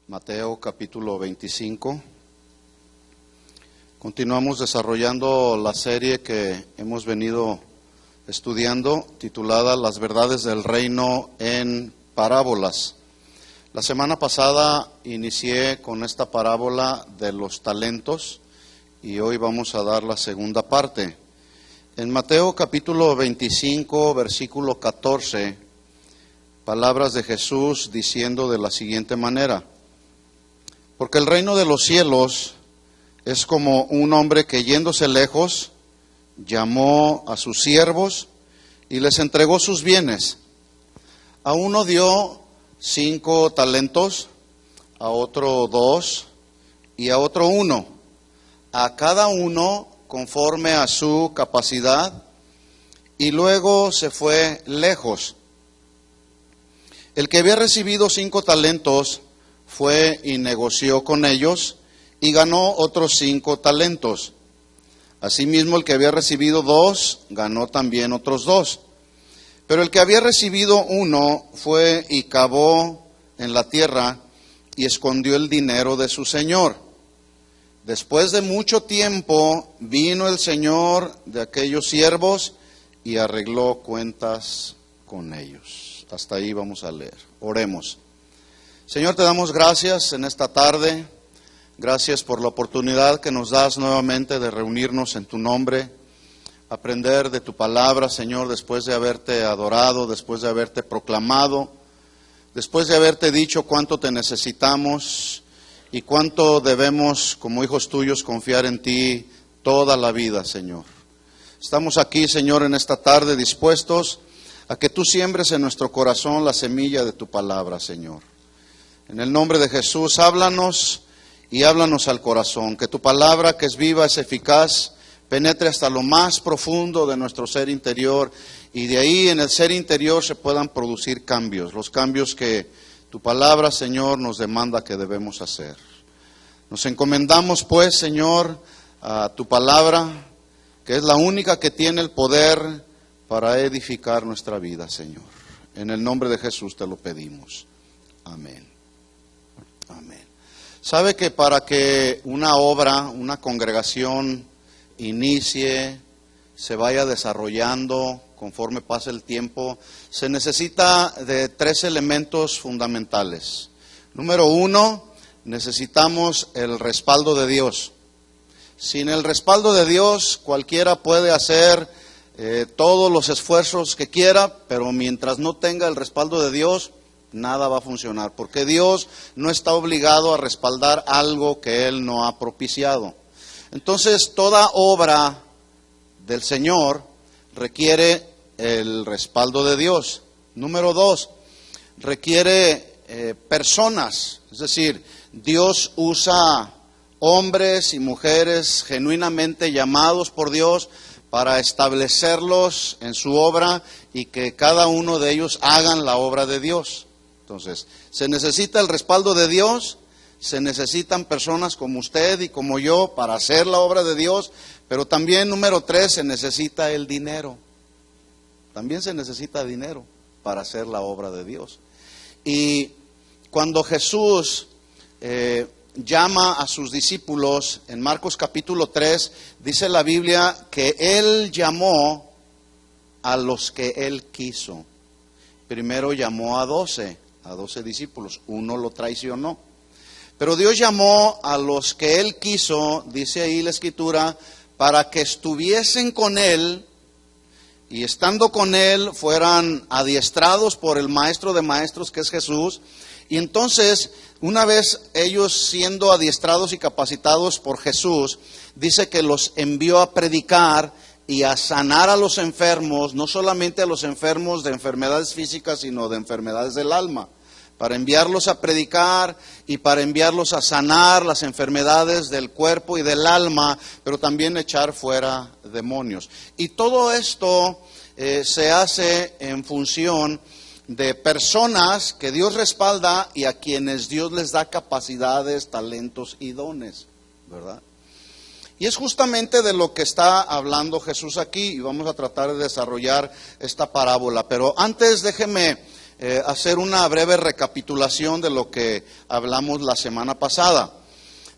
Mateo capítulo 25. Continuamos desarrollando la serie que hemos venido estudiando, titulada Las verdades del reino en parábolas. La semana pasada inicié con esta parábola de los talentos y hoy vamos a dar la segunda parte. En Mateo capítulo 25, versículo 14, palabras de Jesús diciendo de la siguiente manera: porque el reino de los cielos es como un hombre que, yéndose lejos, llamó a sus siervos y les entregó sus bienes. A uno dio 5 talentos, a otro 2 y a otro 1, a cada uno conforme a su capacidad, y luego se fue lejos. El que había recibido 5 talentos fue y negoció con ellos y ganó otros 5 talentos. Asimismo, el que había recibido 2 ganó también otros 2. Pero el que había recibido 1 fue y cavó en la tierra y escondió el dinero de su señor. Después de mucho tiempo vino el señor de aquellos siervos y arregló cuentas con ellos. Hasta ahí vamos a leer. Oremos. Señor, te damos gracias en esta tarde. Gracias por la oportunidad que nos das nuevamente de reunirnos en tu nombre, aprender de tu palabra, Señor, después de haberte adorado, después de haberte proclamado, después de haberte dicho cuánto te necesitamos y cuánto debemos, como hijos tuyos, confiar en ti toda la vida, Señor. Estamos aquí, Señor, en esta tarde dispuestos a que tú siembres en nuestro corazón la semilla de tu palabra, Señor. En el nombre de Jesús, háblanos y háblanos al corazón. Que tu palabra, que es viva, es eficaz, penetre hasta lo más profundo de nuestro ser interior, y de ahí en el ser interior se puedan producir cambios, los cambios que tu palabra, Señor, nos demanda que debemos hacer. Nos encomendamos, pues, Señor, a tu palabra, que es la única que tiene el poder para edificar nuestra vida, Señor. En el nombre de Jesús te lo pedimos. Amén. Amén. Sabe que para que una obra, una congregación inicie, se vaya desarrollando conforme pasa el tiempo, se necesita de 3 elementos fundamentales. Número 1, necesitamos el respaldo de Dios. Sin el respaldo de Dios, cualquiera puede hacer todos los esfuerzos que quiera, pero mientras no tenga el respaldo de Dios, nada va a funcionar, porque Dios no está obligado a respaldar algo que Él no ha propiciado. Entonces, toda obra del Señor requiere el respaldo de Dios. Número 2, requiere personas, es decir, Dios usa hombres y mujeres genuinamente llamados por Dios para establecerlos en su obra y que cada uno de ellos hagan la obra de Dios. Entonces, se necesita el respaldo de Dios, se necesitan personas como usted y como yo para hacer la obra de Dios, pero también, número 3, se necesita el dinero. También se necesita dinero para hacer la obra de Dios. Y cuando Jesús llama a sus discípulos, en Marcos capítulo 3, dice la Biblia que Él llamó a los que Él quiso. Primero llamó a 12 discípulos, uno lo traicionó. Pero Dios llamó a los que Él quiso, dice ahí la Escritura, para que estuviesen con Él y estando con Él fueran adiestrados por el Maestro de Maestros, que es Jesús. Y entonces, una vez ellos siendo adiestrados y capacitados por Jesús, dice que los envió a predicar y a sanar a los enfermos, no solamente a los enfermos de enfermedades físicas, sino de enfermedades del alma, para enviarlos a predicar y para enviarlos a sanar las enfermedades del cuerpo y del alma, pero también echar fuera demonios. Y todo esto se hace en función de personas que Dios respalda y a quienes Dios les da capacidades, talentos y dones, ¿verdad? Y es justamente de lo que está hablando Jesús aquí, y vamos a tratar de desarrollar esta parábola. Pero antes déjeme hacer una breve recapitulación de lo que hablamos la semana pasada.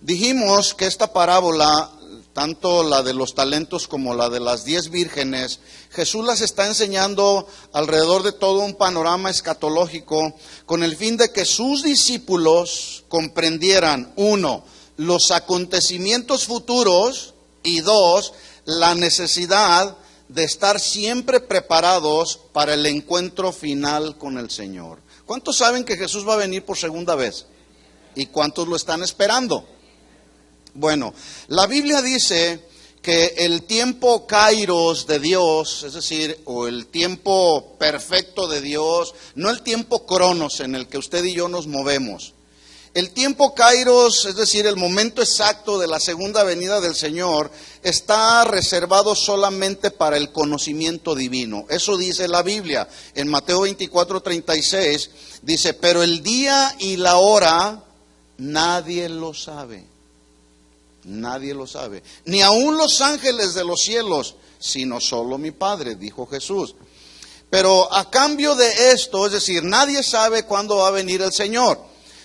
Dijimos que esta parábola, tanto la de los talentos como la de las 10 vírgenes, Jesús las está enseñando alrededor de todo un panorama escatológico con el fin de que sus discípulos comprendieran, 1, los acontecimientos futuros y 2, la necesidad de estar siempre preparados para el encuentro final con el Señor. ¿Cuántos saben que Jesús va a venir por segunda vez? ¿Y cuántos lo están esperando? Bueno, la Biblia dice que el tiempo kairos de Dios, es decir, o el tiempo perfecto de Dios, no el tiempo cronos en el que usted y yo nos movemos. El tiempo kairos, es decir, el momento exacto de la segunda venida del Señor, está reservado solamente para el conocimiento divino. Eso dice la Biblia. En Mateo 24:36 dice, pero el día y la hora nadie lo sabe. Nadie lo sabe, ni aun los ángeles de los cielos, sino solo mi Padre, dijo Jesús. Pero a cambio de esto, es decir, nadie sabe cuándo va a venir el Señor.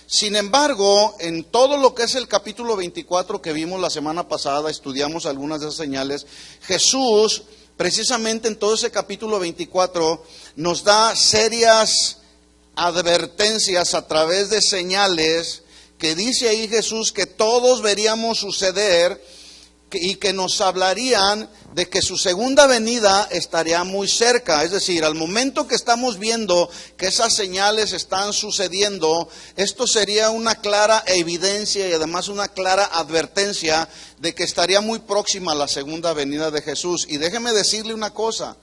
Sin embargo, en todo lo que es el capítulo 24 que vimos la semana pasada, estudiamos algunas de esas señales, Jesús, precisamente en todo ese capítulo 24, nos da serias advertencias a través de señales que dice ahí Jesús que todos veríamos suceder y que nos hablarían de que su segunda venida estaría muy cerca. Es decir, al momento que estamos viendo que esas señales están sucediendo, esto sería una clara evidencia y además una clara advertencia de que estaría muy próxima la segunda venida de Jesús. Y déjeme decirle una cosa.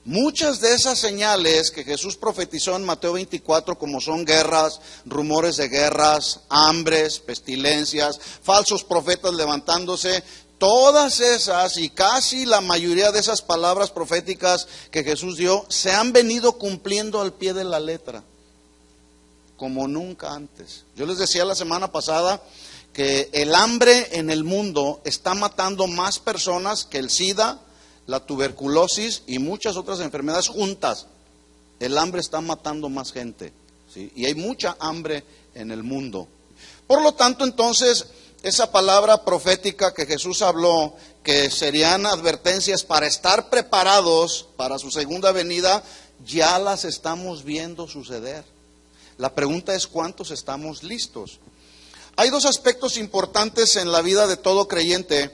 Muchas de esas señales que Jesús profetizó en Mateo 24, como son guerras, rumores de guerras, hambres, pestilencias, falsos profetas levantándose, todas esas y casi la mayoría de esas palabras proféticas que Jesús dio se han venido cumpliendo al pie de la letra, como nunca antes. Yo les decía la semana pasada que el hambre en el mundo está matando más personas que el SIDA, la tuberculosis y muchas otras enfermedades juntas. El hambre está matando más gente, ¿sí? Y hay mucha hambre en el mundo. Por lo tanto, entonces, esa palabra profética que Jesús habló, que serían advertencias para estar preparados para su segunda venida, ya las estamos viendo suceder. La pregunta es, ¿cuántos estamos listos? Hay dos aspectos importantes en la vida de todo creyente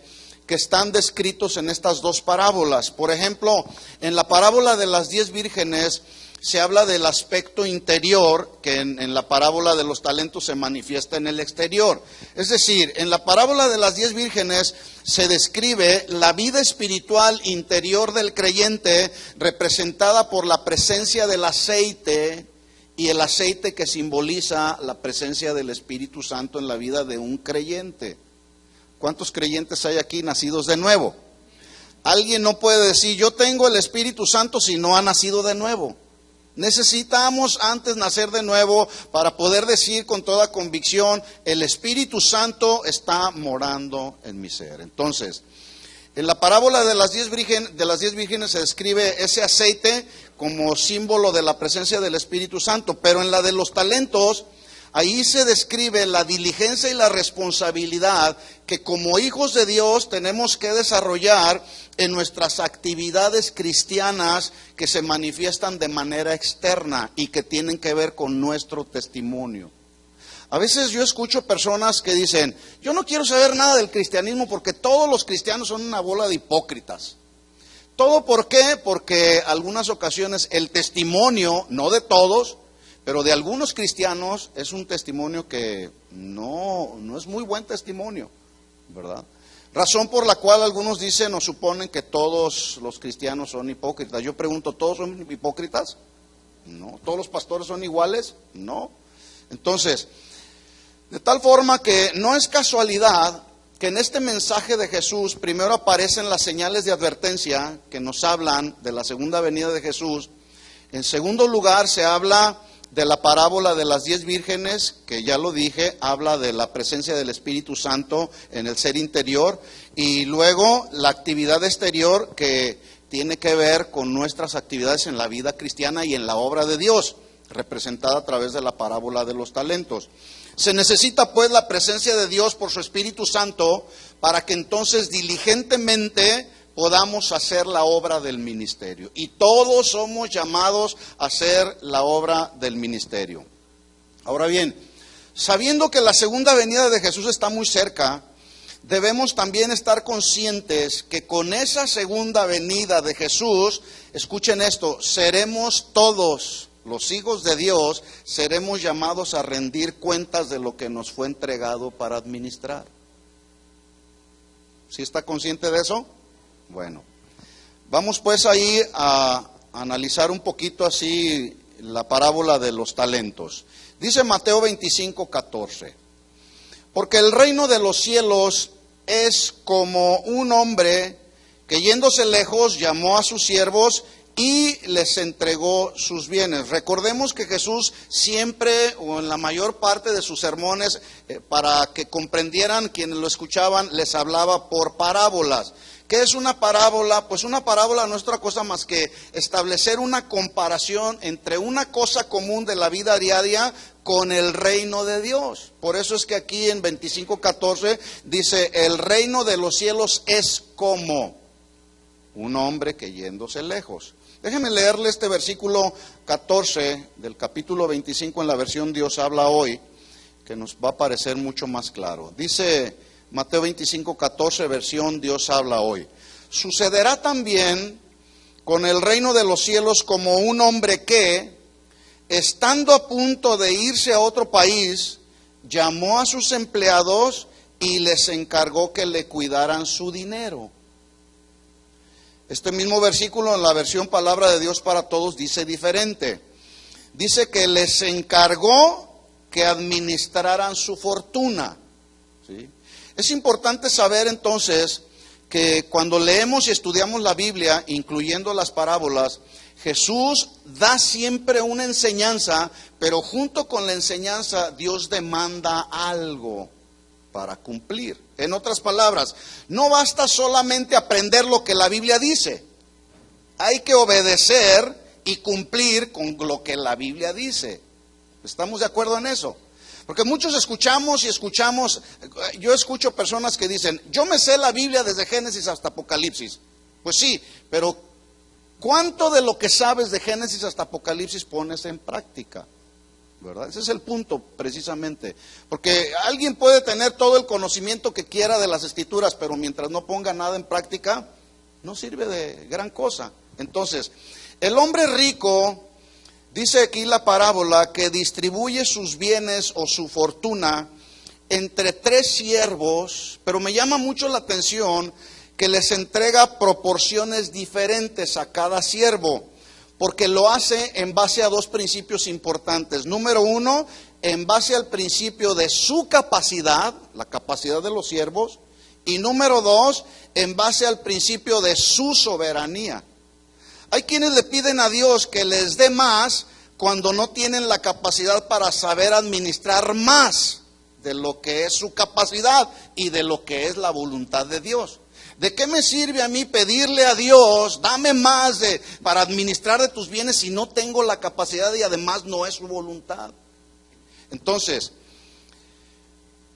que están descritos en estas dos parábolas. Por ejemplo, en la parábola de las 10 vírgenes se habla del aspecto interior, que en la parábola de los talentos se manifiesta en el exterior. Es decir, en la parábola de las 10 vírgenes se describe la vida espiritual interior del creyente, representada por la presencia del aceite, y el aceite que simboliza la presencia del Espíritu Santo en la vida de un creyente. ¿Cuántos creyentes hay aquí nacidos de nuevo? Alguien no puede decir, yo tengo el Espíritu Santo si no ha nacido de nuevo. Necesitamos antes nacer de nuevo para poder decir con toda convicción, el Espíritu Santo está morando en mi ser. Entonces, en la parábola de las 10 vírgenes se describe ese aceite como símbolo de la presencia del Espíritu Santo, pero en la de los talentos, ahí se describe la diligencia y la responsabilidad que como hijos de Dios tenemos que desarrollar en nuestras actividades cristianas que se manifiestan de manera externa y que tienen que ver con nuestro testimonio. A veces yo escucho personas que dicen, yo no quiero saber nada del cristianismo porque todos los cristianos son una bola de hipócritas. ¿Todo por qué? Porque algunas ocasiones el testimonio, no de todos, pero de algunos cristianos es un testimonio que no es muy buen testimonio, ¿verdad? Razón por la cual algunos dicen o suponen que todos los cristianos son hipócritas. Yo pregunto, ¿todos son hipócritas? No. ¿Todos los pastores son iguales? No. Entonces, de tal forma que no es casualidad que en este mensaje de Jesús primero aparecen las señales de advertencia que nos hablan de la segunda venida de Jesús. En segundo lugar se habla de la parábola de las 10 vírgenes, que ya lo dije, habla de la presencia del Espíritu Santo en el ser interior, y luego la actividad exterior que tiene que ver con nuestras actividades en la vida cristiana y en la obra de Dios. representada a través de la parábola de los talentos. Se necesita pues la presencia de Dios por su Espíritu Santo para que entonces diligentemente podamos hacer la obra del ministerio. Y todos somos llamados a hacer la obra del ministerio. Ahora bien, sabiendo que la segunda venida de Jesús está muy cerca, debemos también estar conscientes que con esa segunda venida de Jesús, escuchen esto, seremos todos los hijos de Dios, seremos llamados a rendir cuentas de lo que nos fue entregado para administrar. ¿Sí está consciente de eso? Bueno, vamos pues ahí a analizar un poquito así la parábola de los talentos. Dice Mateo 25:14, porque el reino de los cielos es como un hombre que yéndose lejos llamó a sus siervos y les entregó sus bienes. Recordemos que Jesús siempre, o en la mayor parte de sus sermones, para que comprendieran quienes lo escuchaban, les hablaba por parábolas. ¿Qué es una parábola? Pues una parábola no es otra cosa más que establecer una comparación entre una cosa común de la vida diaria con el reino de Dios. Por eso es que aquí en 25:14 dice, el reino de los cielos es como un hombre que yéndose lejos. Déjenme leerle este versículo 14 del capítulo 25 en la versión Dios habla hoy, que nos va a parecer mucho más claro. Dice Mateo 25:14, versión Dios habla hoy. Sucederá también con el reino de los cielos como un hombre que, estando a punto de irse a otro país, llamó a sus empleados y les encargó que le cuidaran su dinero. Este mismo versículo en la versión Palabra de Dios para Todos dice diferente. Dice que les encargó que administraran su fortuna. ¿Sí? Es importante saber entonces que cuando leemos y estudiamos la Biblia, incluyendo las parábolas, Jesús da siempre una enseñanza, pero junto con la enseñanza Dios demanda algo para cumplir. En otras palabras, no basta solamente aprender lo que la Biblia dice, hay que obedecer y cumplir con lo que la Biblia dice. ¿Estamos de acuerdo en eso? Porque muchos escuchamos, yo escucho personas que dicen, yo me sé la Biblia desde Génesis hasta Apocalipsis. Pues sí, pero ¿cuánto de lo que sabes de Génesis hasta Apocalipsis pones en práctica? ¿Verdad? Ese es el punto precisamente. Porque alguien puede tener todo el conocimiento que quiera de las Escrituras, pero mientras no ponga nada en práctica, no sirve de gran cosa. Entonces, el hombre rico, dice aquí la parábola, que distribuye sus bienes o su fortuna entre 3 siervos, pero me llama mucho la atención que les entrega proporciones diferentes a cada siervo, porque lo hace en base a 2 principios importantes. Número 1, en base al principio de su capacidad, la capacidad de los siervos, y número 2, en base al principio de su soberanía. Hay quienes le piden a Dios que les dé más cuando no tienen la capacidad para saber administrar más de lo que es su capacidad y de lo que es la voluntad de Dios. ¿De qué me sirve a mí pedirle a Dios, dame más para administrar de tus bienes si no tengo la capacidad y además no es su voluntad? Entonces,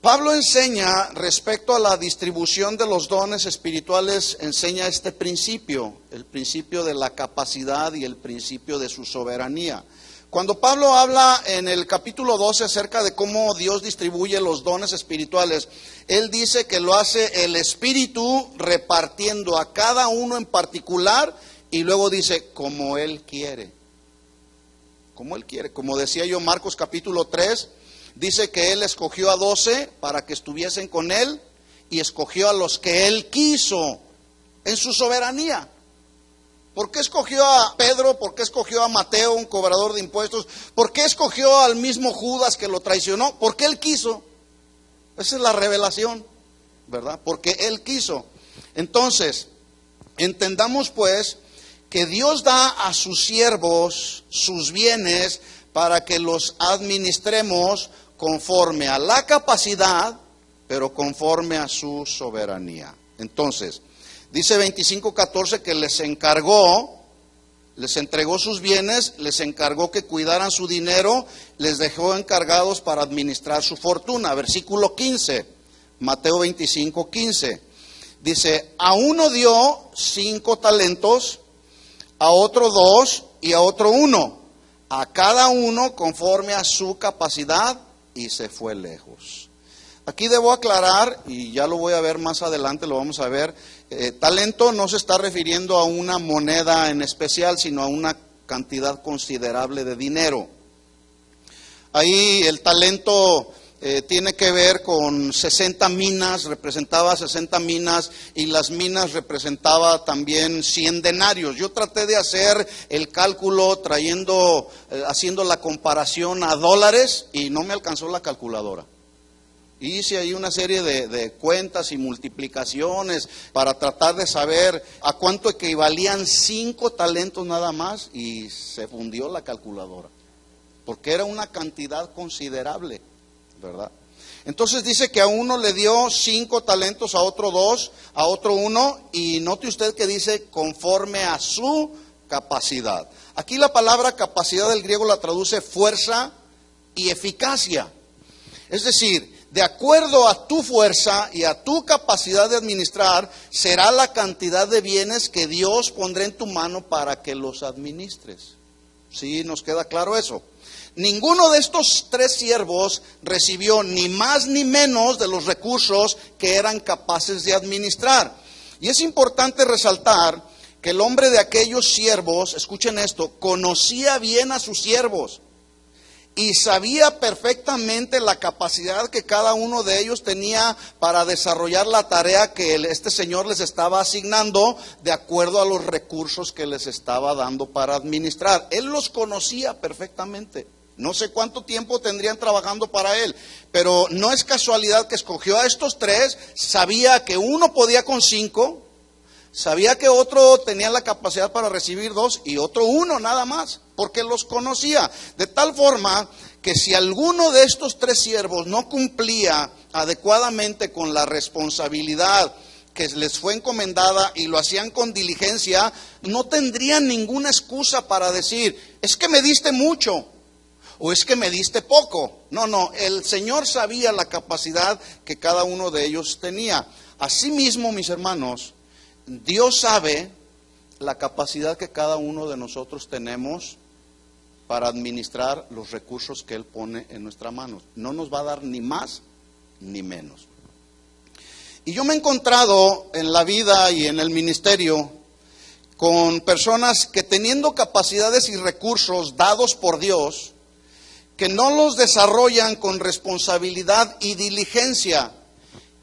Pablo enseña respecto a la distribución de los dones espirituales, enseña este principio, el principio de la capacidad y el principio de su soberanía. Cuando Pablo habla en el capítulo 12 acerca de cómo Dios distribuye los dones espirituales, él dice que lo hace el Espíritu repartiendo a cada uno en particular y luego dice como Él quiere. Como Él quiere. Como decía yo, Marcos capítulo 3, dice que Él escogió a 12 para que estuviesen con Él y escogió a los que Él quiso en su soberanía. ¿Por qué escogió a Pedro? ¿Por qué escogió a Mateo, un cobrador de impuestos? ¿Por qué escogió al mismo Judas que lo traicionó? Porque Él quiso. Esa es la revelación, ¿verdad? Porque Él quiso. Entonces, entendamos pues que Dios da a sus siervos sus bienes para que los administremos conforme a la capacidad, pero conforme a su soberanía. Entonces, dice 25:14 que les encargó les entregó sus bienes, les encargó que cuidaran su dinero, les dejó encargados para administrar su fortuna. Versículo 15, Mateo 25, 15. Dice, a uno dio 5 talentos, a otro 2 y a otro 1, a cada uno conforme a su capacidad, y se fue lejos. Aquí debo aclarar, y ya lo voy a ver más adelante, lo vamos a ver, talento no se está refiriendo a una moneda en especial, sino a una cantidad considerable de dinero. Ahí el talento tiene que ver con 60 minas, representaba 60 minas, y las minas representaba también 100 denarios. Yo traté de hacer el cálculo haciendo la comparación a dólares, y no me alcanzó la calculadora. Hice ahí una serie de cuentas y multiplicaciones para tratar de saber a cuánto equivalían 5 talentos nada más, y se fundió la calculadora, porque era una cantidad considerable, ¿verdad? Entonces dice que a uno le dio 5 talentos, a otro 2, a otro 1, y note usted que dice conforme a su capacidad. Aquí la palabra capacidad del griego la traduce fuerza y eficacia. Es decir, de acuerdo a tu fuerza y a tu capacidad de administrar, será la cantidad de bienes que Dios pondrá en tu mano para que los administres. ¿Sí? ¿Nos queda claro eso? Ninguno de estos 3 siervos recibió ni más ni menos de los recursos que eran capaces de administrar. Y es importante resaltar que el hombre de aquellos siervos, escuchen esto, conocía bien a sus siervos y sabía perfectamente la capacidad que cada uno de ellos tenía para desarrollar la tarea que este señor les estaba asignando de acuerdo a los recursos que les estaba dando para administrar. Él los conocía perfectamente. No sé cuánto tiempo tendrían trabajando para él, pero no es casualidad que escogió a estos 3, sabía que uno podía con 5, sabía que otro tenía la capacidad para recibir 2 y otro 1 nada más, porque los conocía. De tal forma que si alguno de estos 3 siervos no cumplía adecuadamente con la responsabilidad que les fue encomendada y lo hacían con diligencia, no tendrían ninguna excusa para decir, es que me diste mucho o es que me diste poco. No, el Señor sabía la capacidad que cada uno de ellos tenía. Asimismo, mis hermanos, Dios sabe la capacidad que cada uno de nosotros tenemos para administrar los recursos que Él pone en nuestras manos. No nos va a dar ni más ni menos. Y yo me he encontrado en la vida y en el ministerio con personas que, teniendo capacidades y recursos dados por Dios, que no los desarrollan con responsabilidad y diligencia,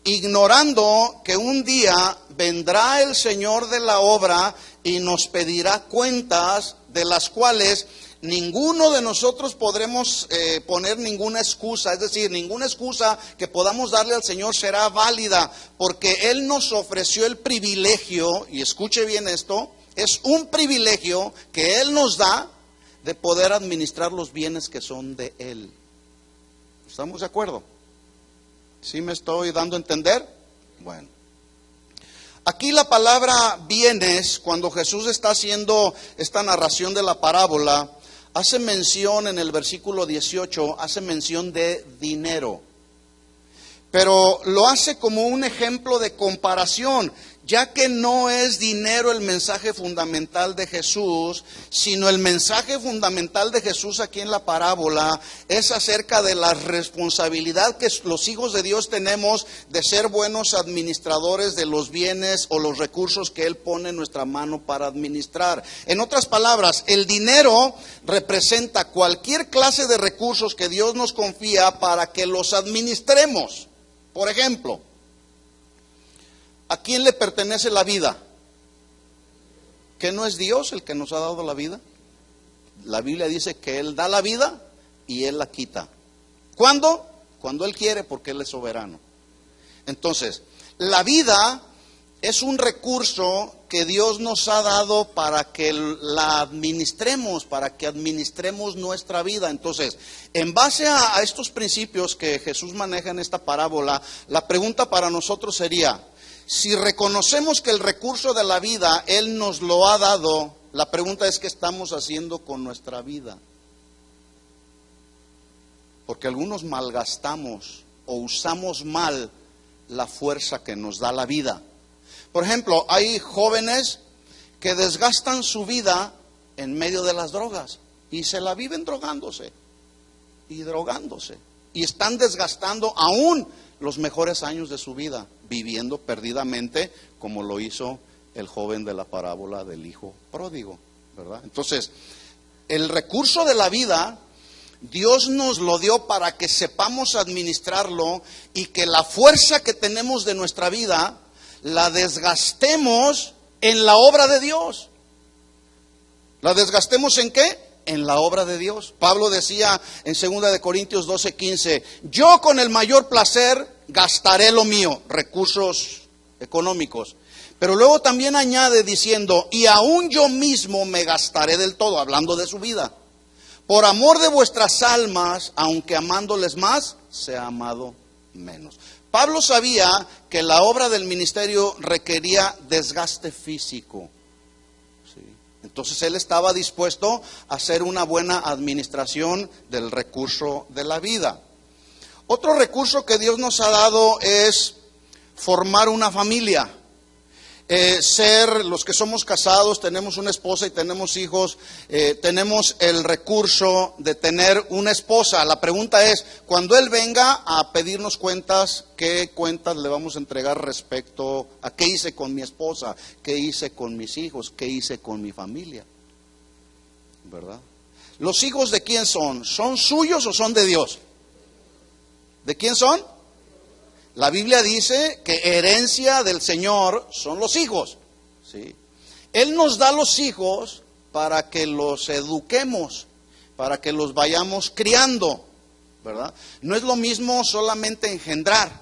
ignorando que un día vendrá el Señor de la obra y nos pedirá cuentas, de las cuales ninguno de nosotros podremos poner ninguna excusa. Es decir, ninguna excusa que podamos darle al Señor será válida, porque Él nos ofreció el privilegio, y escuche bien esto, es un privilegio que Él nos da de poder administrar los bienes que son de Él. ¿Estamos de acuerdo? ¿Sí me estoy dando a entender? Bueno. Aquí la palabra bienes, cuando Jesús está haciendo esta narración de la parábola, hace mención en el versículo 18, hace mención de dinero. Pero lo hace como un ejemplo de comparación, ya que no es dinero el mensaje fundamental de Jesús, sino el mensaje fundamental de Jesús aquí en la parábola es acerca de la responsabilidad que los hijos de Dios tenemos de ser buenos administradores de los bienes o los recursos que Él pone en nuestra mano para administrar. En otras palabras, el dinero representa cualquier clase de recursos que Dios nos confía para que los administremos. Por ejemplo, ¿a quién le pertenece la vida? ¿Que no es Dios el que nos ha dado la vida? La Biblia dice que Él da la vida y Él la quita. ¿Cuándo? Cuando Él quiere, porque Él es soberano. Entonces, la vida es un recurso que Dios nos ha dado para que la administremos, para que administremos nuestra vida. Entonces, en base a estos principios que Jesús maneja en esta parábola, la pregunta para nosotros sería: si reconocemos que el recurso de la vida Él nos lo ha dado La pregunta es: ¿qué estamos haciendo con nuestra vida? Porque algunos malgastamos o usamos mal la fuerza que nos da la vida. Por ejemplo, hay jóvenes que desgastan su vida en medio de las drogas y se la viven drogándose y drogándose. Y están desgastando aún los mejores años de su vida, viviendo perdidamente, como lo hizo el joven de la parábola del hijo pródigo, ¿verdad? Entonces, el recurso de la vida, Dios nos lo dio para que sepamos administrarlo y que la fuerza que tenemos de nuestra vida la desgastemos en la obra de Dios. ¿La desgastemos en qué? En la obra de Dios. Pablo decía en 2 de Corintios 12:15, yo con el mayor placer gastaré lo mío, recursos económicos. Pero luego también añade diciendo, y aún yo mismo me gastaré del todo, hablando de su vida. Por amor de vuestras almas, aunque amándoles más, sea amado menos. Pablo sabía que la obra del ministerio requería desgaste físico. ¿Sí? Entonces él estaba dispuesto a hacer una buena administración del recurso de la vida. Otro recurso que Dios nos ha dado es formar una familia. Ser los que somos casados, tenemos una esposa y tenemos hijos, tenemos el recurso de tener una esposa. La pregunta es, cuando Él venga a pedirnos cuentas, ¿qué cuentas le vamos a entregar respecto a qué hice con mi esposa, qué hice con mis hijos, qué hice con mi familia? ¿Verdad? ¿Los hijos de quién son? ¿Son suyos o son de Dios? ¿De quién son? La Biblia dice que herencia del Señor son los hijos, ¿sí? Él nos da los hijos para que los eduquemos, para que los vayamos criando, ¿verdad? No es lo mismo solamente engendrar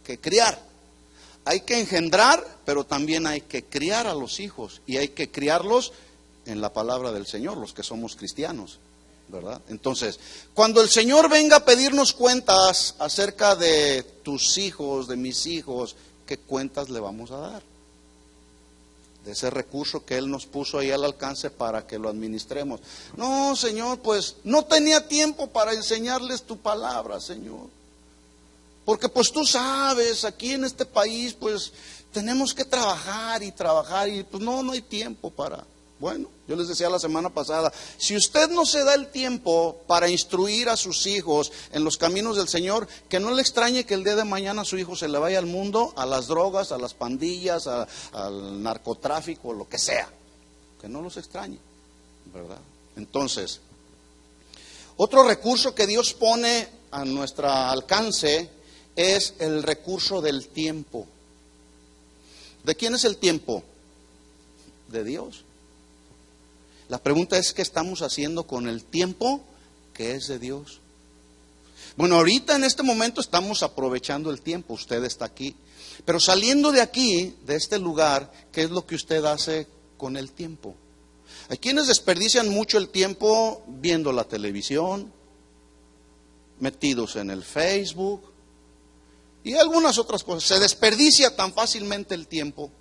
que criar. Hay que engendrar, pero también hay que criar a los hijos, y hay que criarlos en la palabra del Señor, los que somos cristianos, ¿verdad? Entonces, cuando el Señor venga a pedirnos cuentas acerca de tus hijos, de mis hijos, ¿qué cuentas le vamos a dar? De ese recurso que Él nos puso ahí al alcance para que lo administremos. No, Señor, pues no tenía tiempo para enseñarles tu palabra, Señor. Porque pues tú sabes, aquí en este país pues tenemos que trabajar y pues no hay tiempo para... Bueno, yo les decía la semana pasada, si usted no se da el tiempo para instruir a sus hijos en los caminos del Señor, que no le extrañe que el día de mañana su hijo se le vaya al mundo, a las drogas, a las pandillas, al narcotráfico, lo que sea. Que no los extrañe, ¿verdad? Entonces, otro recurso que Dios pone a nuestro alcance es el recurso del tiempo. ¿De quién es el tiempo? De Dios. La pregunta es, ¿qué estamos haciendo con el tiempo que es de Dios? Bueno, ahorita en este momento estamos aprovechando el tiempo, usted está aquí. Pero saliendo de aquí, de este lugar, ¿qué es lo que usted hace con el tiempo? Hay quienes desperdician mucho el tiempo viendo la televisión, metidos en el Facebook y algunas otras cosas. Se desperdicia tan fácilmente el tiempo.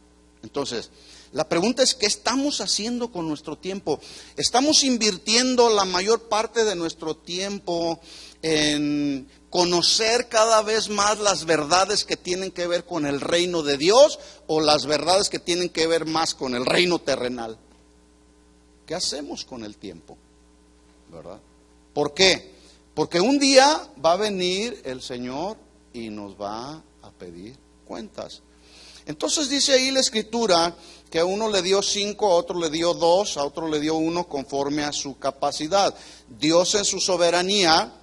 Entonces, la pregunta es, ¿qué estamos haciendo con nuestro tiempo? ¿Estamos invirtiendo la mayor parte de nuestro tiempo en conocer cada vez más las verdades que tienen que ver con el reino de Dios o las verdades que tienen que ver más con el reino terrenal? ¿Qué hacemos con el tiempo? ¿Verdad? ¿Por qué? Porque un día va a venir el Señor y nos va a pedir cuentas. Entonces dice ahí la Escritura que a uno le dio 5, a otro le dio 2, a otro le dio 1 conforme a su capacidad. Dios en su soberanía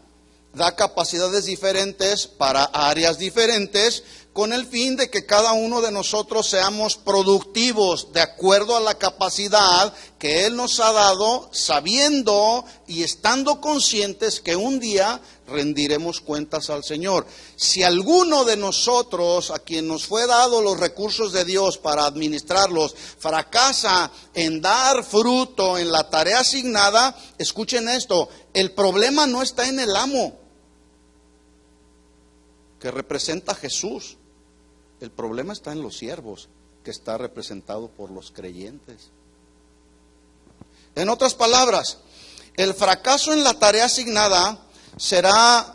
da capacidades diferentes para áreas diferentes con el fin de que cada uno de nosotros seamos productivos de acuerdo a la capacidad que Él nos ha dado, sabiendo y estando conscientes que un día rendiremos cuentas al Señor. Si alguno de nosotros, a quien nos fue dado los recursos de Dios para administrarlos, fracasa en dar fruto en la tarea asignada, escuchen esto, el problema no está en el amo, que representa a Jesús. El problema está en los siervos, que está representado por los creyentes. En otras palabras, el fracaso en la tarea asignada será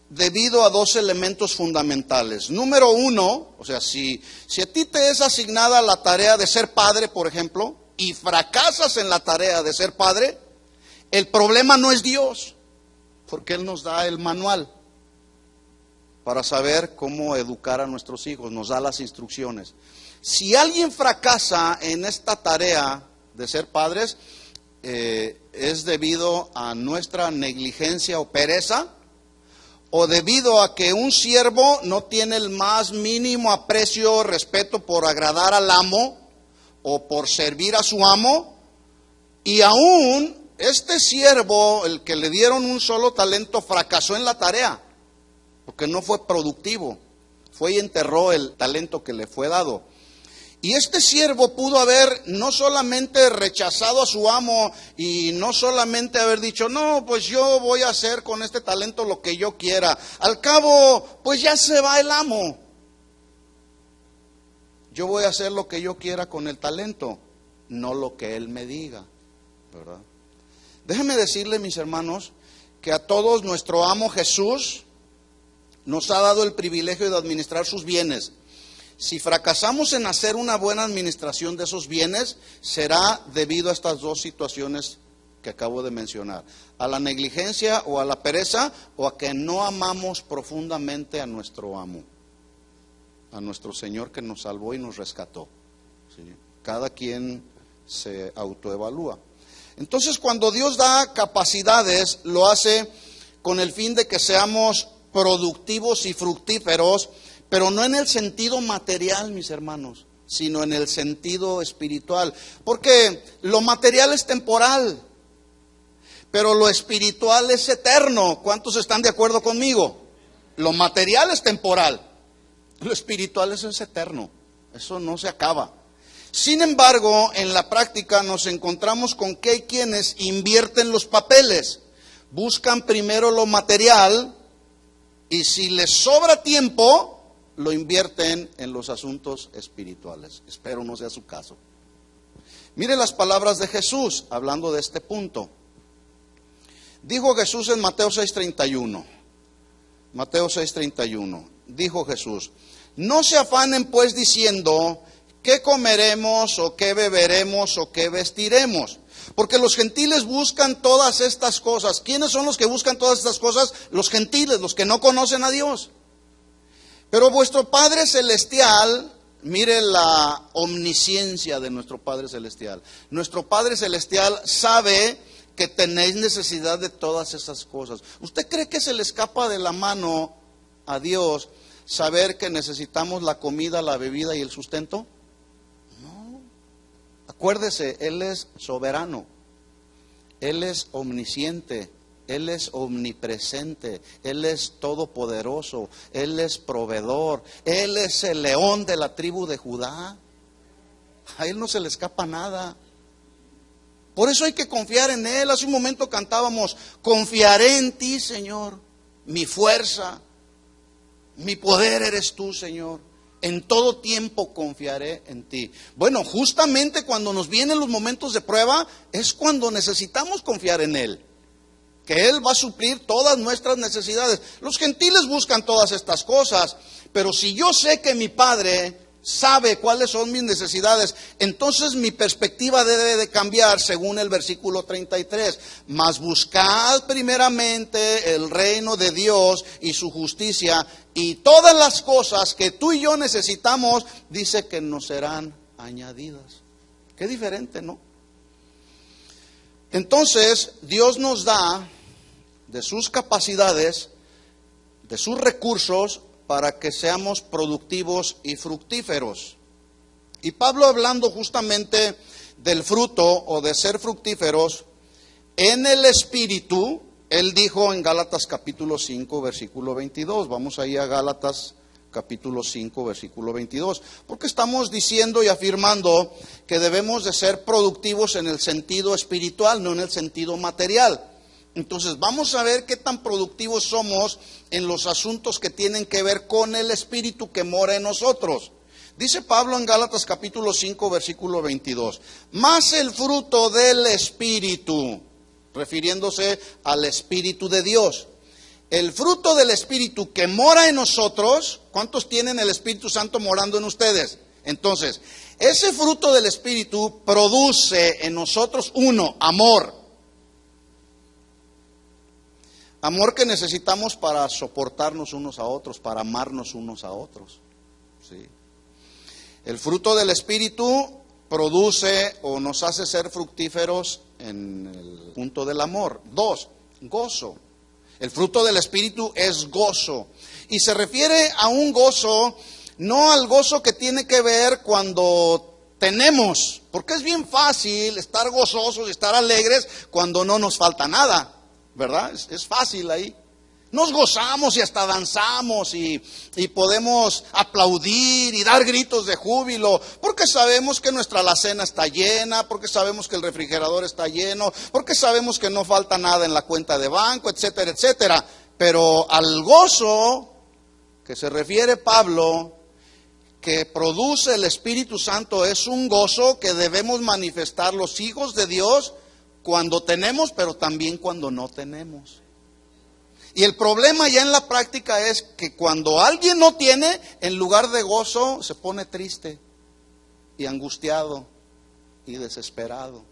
debido a dos elementos fundamentales. Número uno, o sea, si a ti te es asignada la tarea de ser padre, por ejemplo, y fracasas en la tarea de ser padre, el problema no es Dios, porque Él nos da el manual para saber cómo educar a nuestros hijos, nos da las instrucciones. Si alguien fracasa en esta tarea de ser padres, es debido a nuestra negligencia o pereza, o debido a que un siervo no tiene el más mínimo aprecio o respeto por agradar al amo o por servir a su amo, y aún este siervo, el que le dieron un solo talento, fracasó en la tarea, porque no fue productivo, fue y enterró el talento que le fue dado. Y este siervo pudo haber no solamente rechazado a su amo y no solamente haber dicho, no, pues yo voy a hacer con este talento lo que yo quiera. Al cabo, pues ya se va el amo. Yo voy a hacer lo que yo quiera con el talento, no lo que él me diga, ¿verdad? Déjenme decirle, mis hermanos, que a todos nuestro amo Jesús nos ha dado el privilegio de administrar sus bienes. Si fracasamos en hacer una buena administración de esos bienes, será debido a estas dos situaciones que acabo de mencionar: a la negligencia o a la pereza, o a que no amamos profundamente a nuestro amo, a nuestro Señor que nos salvó y nos rescató. ¿Sí? Cada quien se autoevalúa. Entonces, cuando Dios da capacidades, lo hace con el fin de que seamos productivos y fructíferos, pero no en el sentido material, mis hermanos, sino en el sentido espiritual. Porque lo material es temporal, pero lo espiritual es eterno. ¿Cuántos están de acuerdo conmigo? Lo material es temporal, lo espiritual es eterno. Eso no se acaba. Sin embargo, en la práctica nos encontramos con que hay quienes invierten los papeles. Buscan primero lo material y si les sobra tiempo, lo invierten en los asuntos espirituales. Espero no sea su caso. Mire las palabras de Jesús hablando de este punto. Dijo Jesús en Mateo 6:31. Mateo 6:31. Dijo Jesús: no se afanen pues diciendo, ¿qué comeremos o qué beberemos o qué vestiremos? Porque los gentiles buscan todas estas cosas. ¿Quiénes son los que buscan todas estas cosas? Los gentiles, los que no conocen a Dios. Pero vuestro Padre Celestial, mire la omnisciencia de nuestro Padre Celestial. Nuestro Padre Celestial sabe que tenéis necesidad de todas esas cosas. ¿Usted cree que se le escapa de la mano a Dios saber que necesitamos la comida, la bebida y el sustento? No. Acuérdese, Él es soberano, Él es omnisciente, Él es omnipresente, Él es todopoderoso, Él es proveedor, Él es el león de la tribu de Judá. A Él no se le escapa nada. Por eso hay que confiar en Él. Hace un momento cantábamos, confiaré en ti, Señor, mi fuerza, mi poder eres tú, Señor. En todo tiempo confiaré en ti. Bueno, justamente cuando nos vienen los momentos de prueba, es cuando necesitamos confiar en Él, que Él va a suplir todas nuestras necesidades. Los gentiles buscan todas estas cosas, pero si yo sé que mi Padre sabe cuáles son mis necesidades, entonces mi perspectiva debe de cambiar según el versículo 33. Mas buscad primeramente el reino de Dios y su justicia, y todas las cosas que tú y yo necesitamos, dice que nos serán añadidas. Qué diferente, ¿no? Entonces, Dios nos da de sus capacidades, de sus recursos, para que seamos productivos y fructíferos. Y Pablo, hablando justamente del fruto o de ser fructíferos en el Espíritu, él dijo en Gálatas capítulo 5, versículo 22. Vamos ahí a Gálatas capítulo 5, versículo 22. Porque estamos diciendo y afirmando que debemos de ser productivos en el sentido espiritual, no en el sentido material. Entonces vamos a ver qué tan productivos somos en los asuntos que tienen que ver con el Espíritu que mora en nosotros. Dice Pablo en Gálatas capítulo 5, versículo 22, más el fruto del Espíritu, refiriéndose al Espíritu de Dios. El fruto del Espíritu que mora en nosotros, ¿cuántos tienen el Espíritu Santo morando en ustedes? Entonces, ese fruto del Espíritu produce en nosotros, uno, amor. Amor que necesitamos para soportarnos unos a otros, para amarnos unos a otros. ¿Sí? El fruto del Espíritu produce o nos hace ser fructíferos en el punto del amor. Dos, gozo. El fruto del Espíritu es gozo. Y se refiere a un gozo, no al gozo que tiene que ver cuando tenemos, porque es bien fácil estar gozosos y estar alegres cuando no nos falta nada, ¿verdad? Es fácil ahí. Nos gozamos y hasta danzamos y podemos aplaudir y dar gritos de júbilo, porque sabemos que nuestra alacena está llena, porque sabemos que el refrigerador está lleno, porque sabemos que no falta nada en la cuenta de banco, etcétera, etcétera. Pero al gozo que se refiere Pablo, que produce el Espíritu Santo, es un gozo que debemos manifestar los hijos de Dios cuando tenemos, pero también cuando no tenemos. Y el problema ya en la práctica es que cuando alguien no tiene, en lugar de gozo, se pone triste y angustiado y desesperado.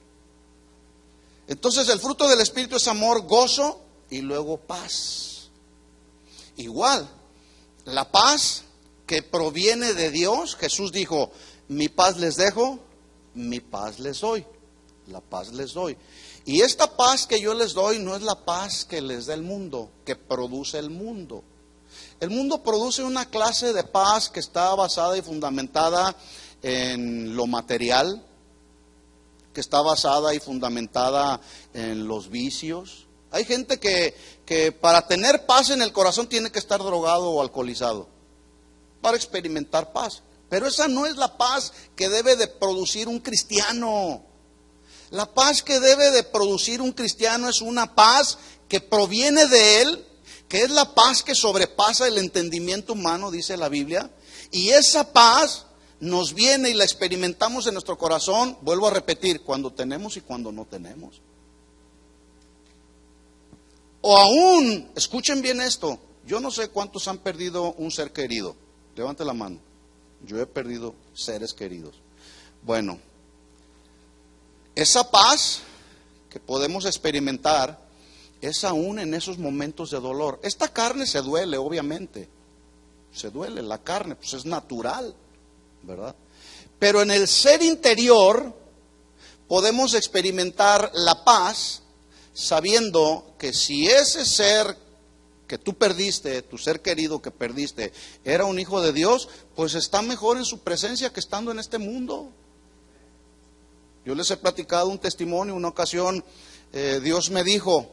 Entonces el fruto del Espíritu es amor, gozo y luego paz. Igual, la paz que proviene de Dios, Jesús dijo, mi paz les dejo, mi paz les doy. La paz les doy. Y esta paz que yo les doy no es la paz que les da el mundo, que produce el mundo. El mundo produce una clase de paz que está basada y fundamentada en lo material, que está basada y fundamentada en los vicios. Hay gente que para tener paz en el corazón tiene que estar drogado o alcoholizado para experimentar paz. Pero esa no es la paz que debe de producir un cristiano. La paz que debe de producir un cristiano es una paz que proviene de Él, que es la paz que sobrepasa el entendimiento humano, dice la Biblia. Y esa paz nos viene y la experimentamos en nuestro corazón, vuelvo a repetir, cuando tenemos y cuando no tenemos. O aún, escuchen bien esto, yo no sé cuántos han perdido un ser querido. Levante la mano. Yo he perdido seres queridos. Bueno, esa paz que podemos experimentar es aún en esos momentos de dolor. Esta carne se duele, obviamente. Se duele, la carne, pues es natural, ¿verdad? Pero en el ser interior podemos experimentar la paz sabiendo que si ese ser que tú perdiste, tu ser querido que perdiste, era un hijo de Dios, pues está mejor en su presencia que estando en este mundo. Yo les he platicado un testimonio, una ocasión, Dios me dijo,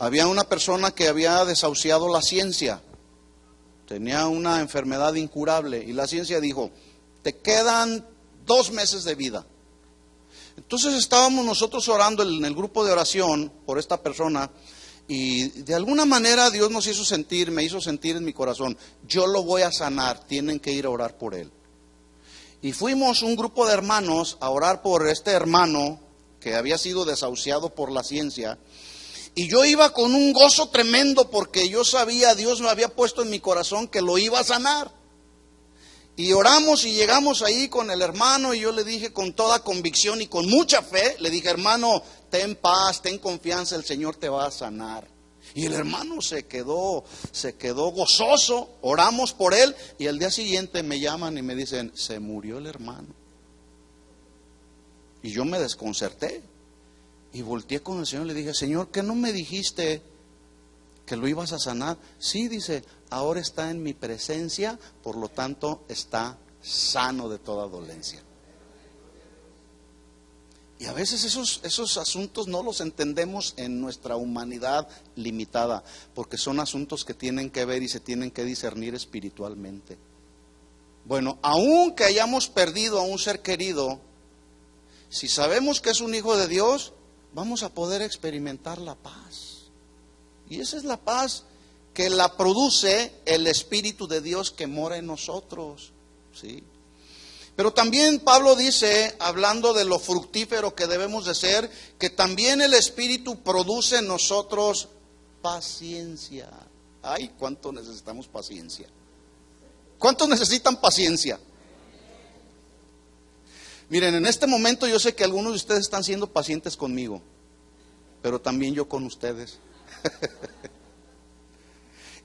había una persona que había desahuciado la ciencia, tenía una enfermedad incurable y la ciencia dijo, te quedan 2 meses de vida. Entonces estábamos nosotros orando en el grupo de oración por esta persona y de alguna manera Dios nos hizo sentir, me hizo sentir en mi corazón, yo lo voy a sanar, tienen que ir a orar por él. Y fuimos un grupo de hermanos a orar por este hermano que había sido desahuciado por la ciencia. Y yo iba con un gozo tremendo porque yo sabía, Dios me había puesto en mi corazón que lo iba a sanar. Y oramos y llegamos ahí con el hermano y yo le dije con toda convicción y con mucha fe, le dije, hermano, ten paz, ten confianza, el Señor te va a sanar. Y el hermano se quedó gozoso, oramos por él y al día siguiente me llaman y me dicen, se murió el hermano. Y yo me desconcerté y volteé con el Señor y le dije, Señor, ¿qué no me dijiste que lo ibas a sanar? Sí, dice, ahora está en mi presencia, por lo tanto está sano de toda dolencia. Y a veces esos asuntos no los entendemos en nuestra humanidad limitada, porque son asuntos que tienen que ver y se tienen que discernir espiritualmente. Bueno, aun que hayamos perdido a un ser querido, si sabemos que es un hijo de Dios, vamos a poder experimentar la paz. Y esa es la paz que la produce el Espíritu de Dios que mora en nosotros. ¿sí? Pero también Pablo dice, hablando de lo fructífero que debemos de ser, que también el Espíritu produce en nosotros paciencia. Ay, ¿cuánto necesitamos paciencia? ¿Cuántos necesitan paciencia? Miren, en este momento yo sé que algunos de ustedes están siendo pacientes conmigo, pero también yo con ustedes.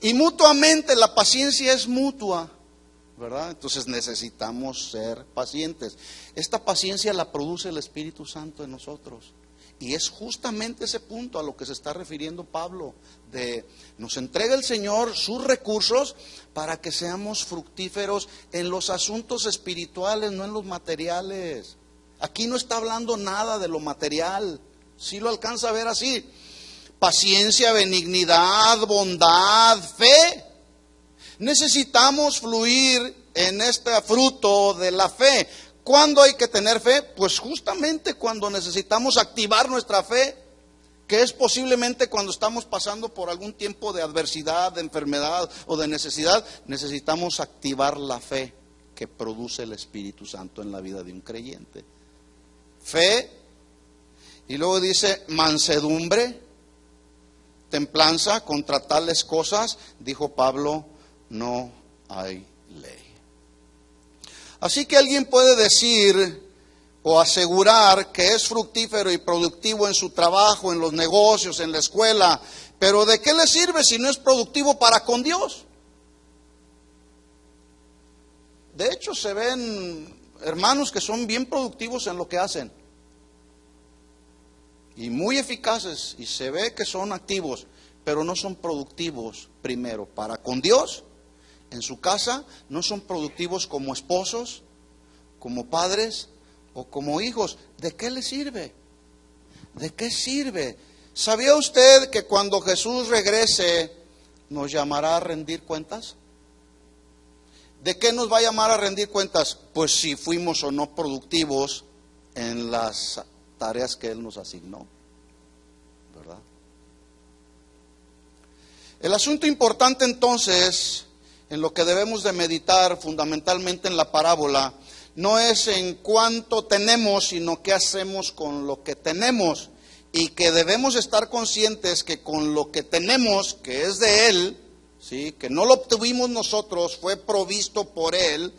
Y mutuamente, la paciencia es mutua, ¿verdad? Entonces necesitamos ser pacientes. Esta paciencia la produce el Espíritu Santo en nosotros. Y es justamente ese punto a lo que se está refiriendo Pablo, de nos entrega el Señor sus recursos para que seamos fructíferos en los asuntos espirituales, no en los materiales. Aquí no está hablando nada de lo material, sí lo alcanza a ver así. Paciencia, benignidad, bondad, fe. Necesitamos fluir en este fruto de la fe. ¿Cuándo hay que tener fe? Pues justamente cuando necesitamos activar nuestra fe, que es posiblemente cuando estamos pasando por algún tiempo de adversidad, de enfermedad o de necesidad. Necesitamos activar la fe que produce el Espíritu Santo en la vida de un creyente. Fe, y luego dice mansedumbre, templanza. Contra tales cosas, dijo Pablo, no hay ley. Así que alguien puede decir o asegurar que es fructífero y productivo en su trabajo, en los negocios, en la escuela, pero ¿de qué le sirve si no es productivo para con Dios? De hecho, se ven hermanos que son bien productivos en lo que hacen y muy eficaces, y se ve que son activos, pero no son productivos primero para con Dios. En su casa no son productivos como esposos, como padres o como hijos. ¿De qué le sirve? ¿De qué sirve? ¿Sabía usted que cuando Jesús regrese nos llamará a rendir cuentas? ¿De qué nos va a llamar a rendir cuentas? Pues si fuimos o no productivos en las tareas que Él nos asignó, ¿verdad? El asunto importante entonces, en lo que debemos de meditar fundamentalmente en la parábola, no es en cuánto tenemos, sino qué hacemos con lo que tenemos. Y que debemos estar conscientes que con lo que tenemos, que es de Él, ¿sí?, que no lo obtuvimos nosotros, fue provisto por Él,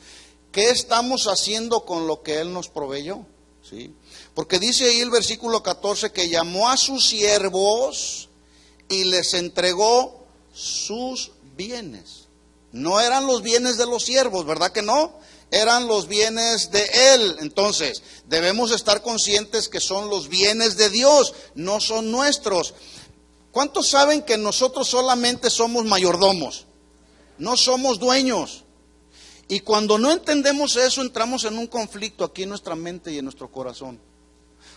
¿qué estamos haciendo con lo que Él nos proveyó? ¿Sí? Porque dice ahí el versículo 14 que llamó a sus siervos y les entregó sus bienes. No eran los bienes de los siervos, ¿verdad que no? Eran los bienes de Él. Entonces, debemos estar conscientes que son los bienes de Dios, no son nuestros. ¿Cuántos saben que nosotros solamente somos mayordomos? No somos dueños. Y cuando no entendemos eso, entramos en un conflicto aquí en nuestra mente y en nuestro corazón.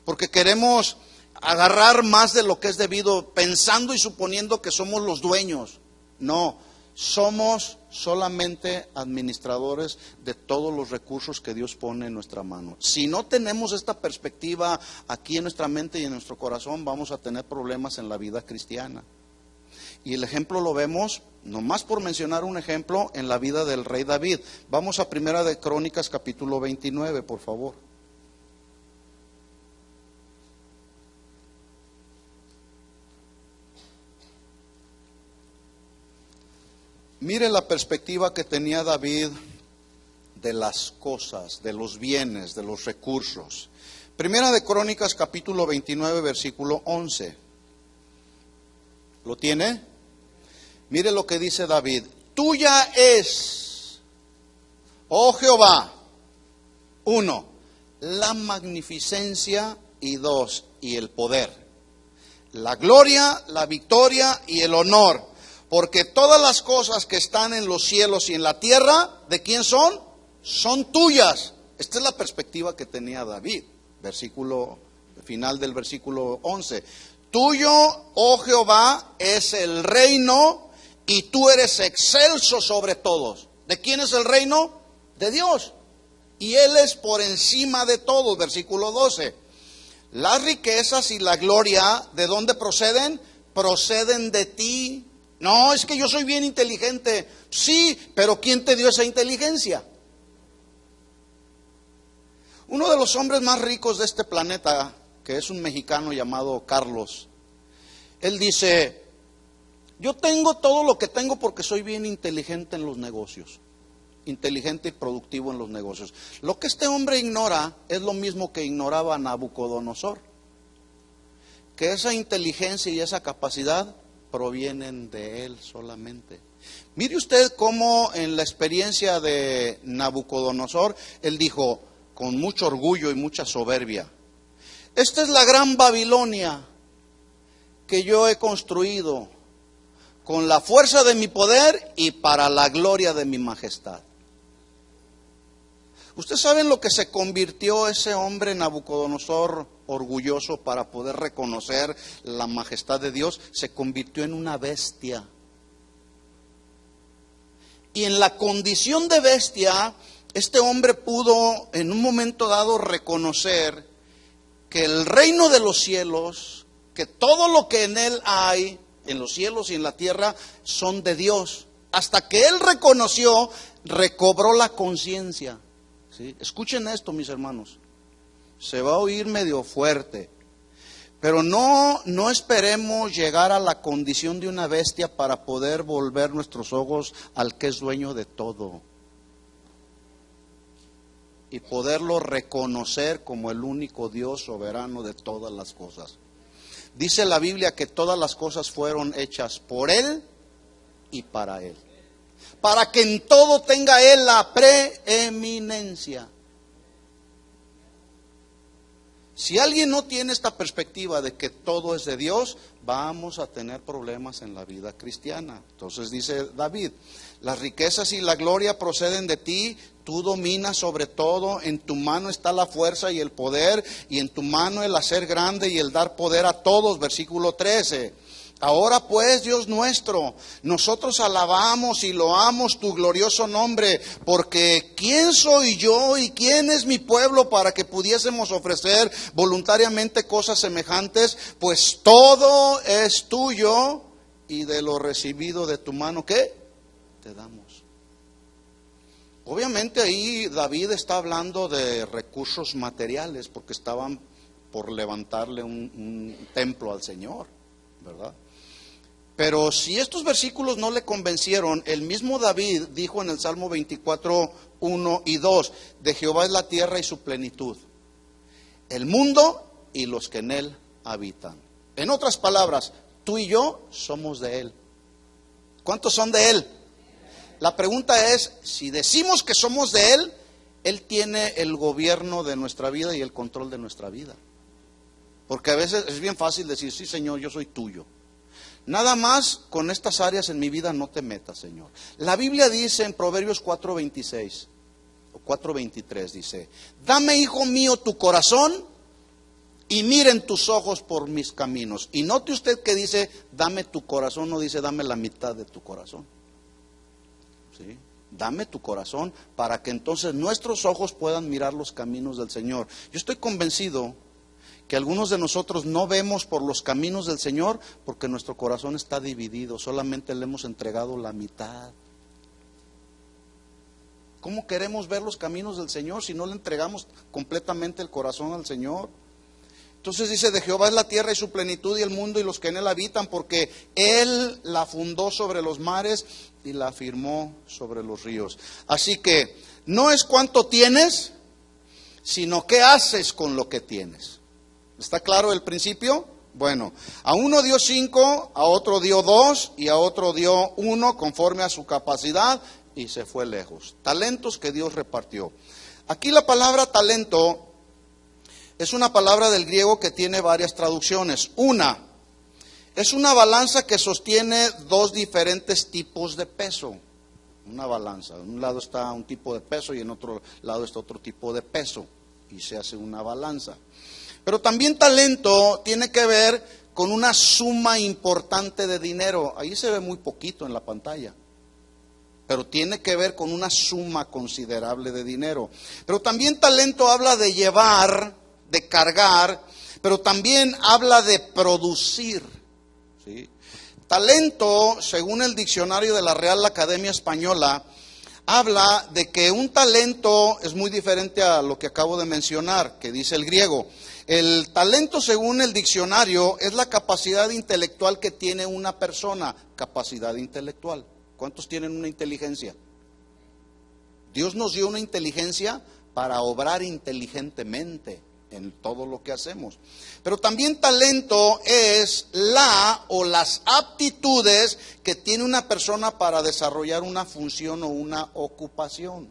Porque queremos agarrar más de lo que es debido, pensando y suponiendo que somos los dueños. No, somos solamente administradores de todos los recursos que Dios pone en nuestra mano. Si no tenemos esta perspectiva aquí en nuestra mente y en nuestro corazón, vamos a tener problemas en la vida cristiana. Y el ejemplo lo vemos, nomás por mencionar un ejemplo, en la vida del rey David. Vamos a Primera de Crónicas capítulo 29, por favor. Mire la perspectiva que tenía David de las cosas, de los bienes, de los recursos. Primera de Crónicas capítulo 29, versículo 11. ¿Lo tiene? Mire lo que dice David. Tuya es, oh Jehová, 1, la magnificencia, y 2, y el poder, la gloria, la victoria y el honor. Porque todas las cosas que están en los cielos y en la tierra, ¿de quién son? Son tuyas. Esta es la perspectiva que tenía David. Final del versículo 11. Tuyo, oh Jehová, es el reino y tú eres excelso sobre todos. ¿De quién es el reino? De Dios. Y Él es por encima de todos. Versículo 12. Las riquezas y la gloria, ¿de dónde proceden? Proceden de ti. No, es que yo soy bien inteligente. Sí, pero ¿quién te dio esa inteligencia? Uno de los hombres más ricos de este planeta, que es un mexicano llamado Carlos, él dice: yo tengo todo lo que tengo porque soy bien inteligente en los negocios, inteligente y productivo en los negocios. Lo que este hombre ignora es lo mismo que ignoraba Nabucodonosor, que esa inteligencia y esa capacidad provienen de él solamente. Mire usted cómo en la experiencia de Nabucodonosor, él dijo con mucho orgullo y mucha soberbia: esta es la gran Babilonia que yo he construido con la fuerza de mi poder y para la gloria de mi majestad. ¿Usted sabe en lo que se convirtió ese hombre Nabucodonosor orgulloso para poder reconocer la majestad de Dios? Se convirtió en una bestia. Y en la condición de bestia, este hombre pudo en un momento dado reconocer que el reino de los cielos, que todo lo que en él hay, en los cielos y en la tierra, son de Dios. Hasta que él reconoció, recobró la conciencia. ¿Sí? Escuchen esto, mis hermanos. Se va a oír medio fuerte, pero no esperemos llegar a la condición de una bestia para poder volver nuestros ojos al que es dueño de todo y poderlo reconocer como el único Dios soberano de todas las cosas. Dice la Biblia que todas las cosas fueron hechas por Él y para Él, para que en todo tenga Él la preeminencia. Si alguien no tiene esta perspectiva de que todo es de Dios, vamos a tener problemas en la vida cristiana. Entonces dice David: las riquezas y la gloria proceden de ti, tú dominas sobre todo, en tu mano está la fuerza y el poder, y en tu mano el hacer grande y el dar poder a todos. Versículo 13. Ahora pues, Dios nuestro, nosotros alabamos y loamos tu glorioso nombre, porque ¿quién soy yo y quién es mi pueblo para que pudiésemos ofrecer voluntariamente cosas semejantes? Pues todo es tuyo y de lo recibido de tu mano, ¿qué? Te damos. Obviamente ahí David está hablando de recursos materiales, porque estaban por levantarle un templo al Señor, ¿verdad? Pero si estos versículos no le convencieron, el mismo David dijo en el Salmo 24, 1 y 2, de Jehová es la tierra y su plenitud, el mundo y los que en él habitan. En otras palabras, tú y yo somos de él. ¿Cuántos son de él? La pregunta es, si decimos que somos de él, él tiene el gobierno de nuestra vida y el control de nuestra vida. Porque a veces es bien fácil decir: sí, Señor, yo soy tuyo. Nada más con estas áreas en mi vida no te metas, Señor. La Biblia dice en Proverbios 4:26 o 4:23, dice: dame, hijo mío, tu corazón y miren tus ojos por mis caminos. Y note usted que dice dame tu corazón, no dice dame la mitad de tu corazón. ¿Sí? Dame tu corazón para que entonces nuestros ojos puedan mirar los caminos del Señor. Yo estoy convencido que algunos de nosotros no vemos por los caminos del Señor porque nuestro corazón está dividido, solamente le hemos entregado la mitad. ¿Cómo queremos ver los caminos del Señor si no le entregamos completamente el corazón al Señor? Entonces dice: de Jehová es la tierra y su plenitud y el mundo y los que en él habitan, porque Él la fundó sobre los mares y la afirmó sobre los ríos. Así que no es cuánto tienes, sino qué haces con lo que tienes. ¿Está claro el principio? Bueno, a uno dio 5, a otro dio 2 y a otro dio 1 conforme a su capacidad, y se fue lejos. Talentos que Dios repartió. Aquí la palabra talento es una palabra del griego que tiene varias traducciones. Una, es una balanza que sostiene dos diferentes tipos de peso. Una balanza, en un lado está un tipo de peso y en otro lado está otro tipo de peso, y se hace una balanza. Pero también talento tiene que ver con una suma importante de dinero. Ahí se ve muy poquito en la pantalla, pero tiene que ver con una suma considerable de dinero. Pero también talento habla de llevar, de cargar, pero también habla de producir, ¿sí? Talento, según el diccionario de la Real Academia Española, habla de que un talento es muy diferente a lo que acabo de mencionar, que dice el griego. El talento, según el diccionario, es la capacidad intelectual que tiene una persona. Capacidad intelectual. ¿Cuántos tienen una inteligencia? Dios nos dio una inteligencia para obrar inteligentemente en todo lo que hacemos. Pero también talento es la o las aptitudes que tiene una persona para desarrollar una función o una ocupación.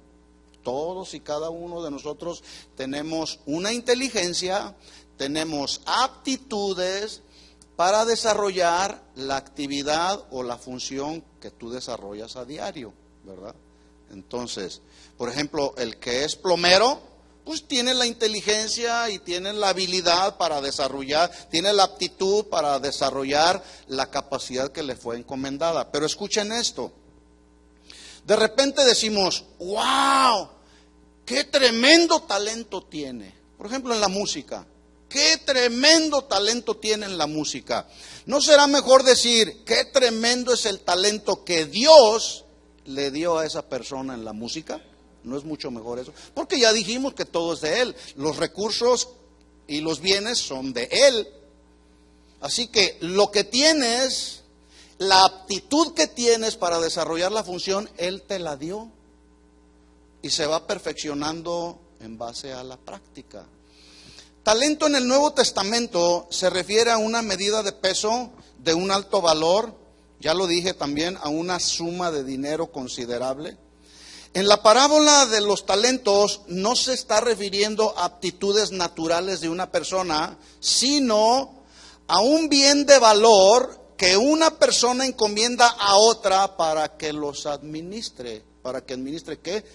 Todos y cada uno de nosotros tenemos una inteligencia, tenemos aptitudes para desarrollar la actividad o la función que tú desarrollas a diario, ¿verdad? Entonces, por ejemplo, el que es plomero, pues tiene la inteligencia y tiene la habilidad para desarrollar, tiene la aptitud para desarrollar la capacidad que le fue encomendada. Pero escuchen esto, de repente decimos, wow, qué tremendo talento tiene. Por ejemplo, en la música, qué tremendo talento tiene en la música. ¿No será mejor decir, qué tremendo es el talento que Dios le dio a esa persona en la música? ¿No es mucho mejor eso? Porque ya dijimos que todo es de Él. Los recursos y los bienes son de Él. Así que lo que tienes, la aptitud que tienes para desarrollar la función, Él te la dio. Y se va perfeccionando en base a la práctica. Talento en el Nuevo Testamento se refiere a una medida de peso de un alto valor. Ya lo dije también, a una suma de dinero considerable. En la parábola de los talentos no se está refiriendo a aptitudes naturales de una persona, sino a un bien de valor que una persona encomienda a otra para que los administre. ¿Para que administre qué?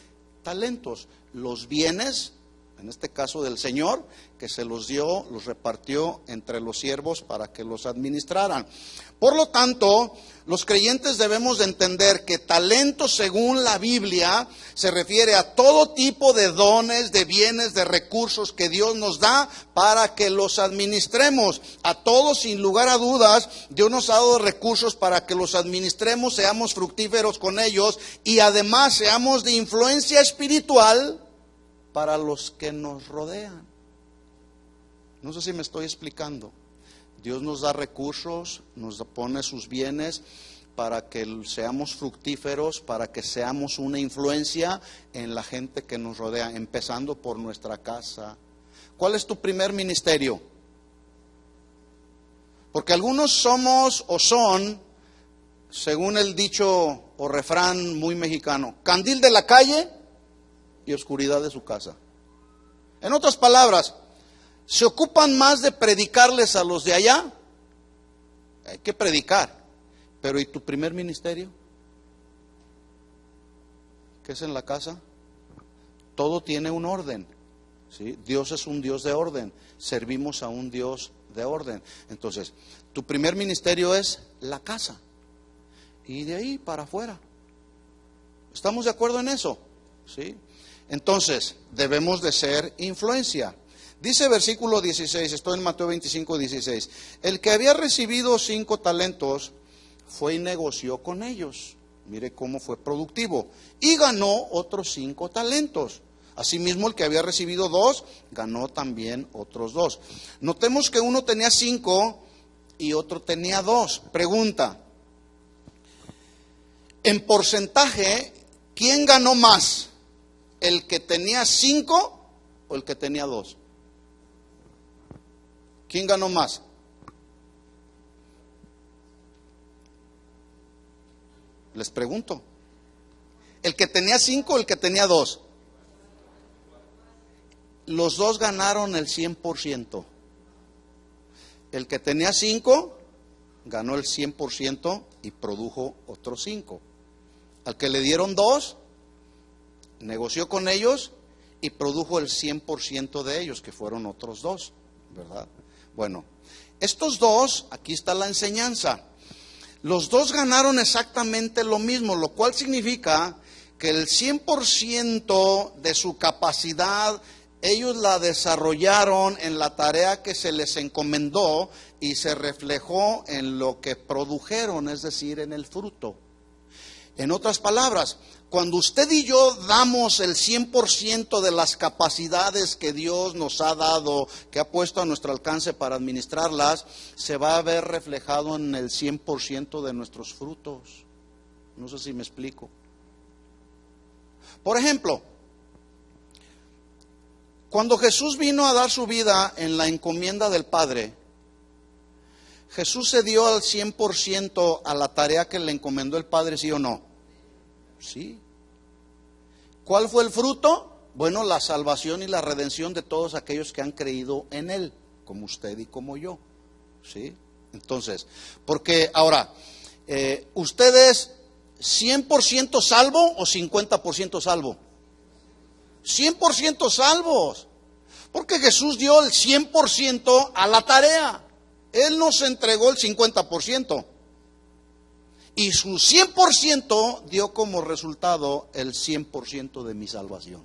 Talentos. Los bienes, en este caso del Señor, que se los dio, los repartió entre los siervos para que los administraran. Por lo tanto, los creyentes debemos de entender que talento, según la Biblia, se refiere a todo tipo de dones, de bienes, de recursos que Dios nos da para que los administremos. A todos, sin lugar a dudas, Dios nos ha dado recursos para que los administremos, seamos fructíferos con ellos y además seamos de influencia espiritual para los que nos rodean. No sé si me estoy explicando. Dios nos da recursos, nos pone sus bienes para que seamos fructíferos, para que seamos una influencia en la gente que nos rodea, empezando por nuestra casa. ¿Cuál es tu primer ministerio? Porque algunos somos o son, según el dicho o refrán muy mexicano, candil de la calle y oscuridad de su casa. En otras palabras, se ocupan más de predicarles a los de allá. Hay que predicar. Pero ¿y tu primer ministerio? ¿Qué es en la casa? Todo tiene un orden, ¿sí? Dios es un Dios de orden. Servimos a un Dios de orden. Entonces, tu primer ministerio es la casa. Y de ahí para afuera. ¿Estamos de acuerdo en eso? ¿Sí? Entonces, debemos de ser influencia. Dice versículo 16, estoy en Mateo 25, 16. El que había recibido 5 talentos fue y negoció con ellos. Mire cómo fue productivo. Y ganó otros 5 talentos. Asimismo, el que había recibido 2, ganó también otros 2. Notemos que uno tenía 5 y otro tenía 2. Pregunta, en porcentaje, ¿quién ganó más? ¿El que tenía 5 o el que tenía 2? ¿Quién ganó más? Les pregunto. ¿El que tenía 5 o el que tenía 2? Los dos ganaron el 100%. El que tenía 5 ganó el 100% y produjo otros 5. Al que le dieron 2, negoció con ellos y produjo el 100% de ellos, que fueron otros 2, ¿verdad? Bueno, estos 2, aquí está la enseñanza. Los 2 ganaron exactamente lo mismo, lo cual significa que el 100% de su capacidad ellos la desarrollaron en la tarea que se les encomendó y se reflejó en lo que produjeron, es decir, en el fruto. En otras palabras, cuando usted y yo damos el 100% de las capacidades que Dios nos ha dado, que ha puesto a nuestro alcance para administrarlas, se va a ver reflejado en el 100% de nuestros frutos. No sé si me explico. Por ejemplo, cuando Jesús vino a dar su vida en la encomienda del Padre, Jesús se dio al 100% a la tarea que le encomendó el Padre, ¿sí o no? Sí. ¿Cuál fue el fruto? Bueno, la salvación y la redención de todos aquellos que han creído en Él, como usted y como yo. ¿Sí? Entonces, porque ahora, ¿usted es 100% salvo o 50% salvo? 100% salvos. Porque Jesús dio el 100% a la tarea. Él nos entregó el 50%. Y su 100% dio como resultado el 100% de mi salvación.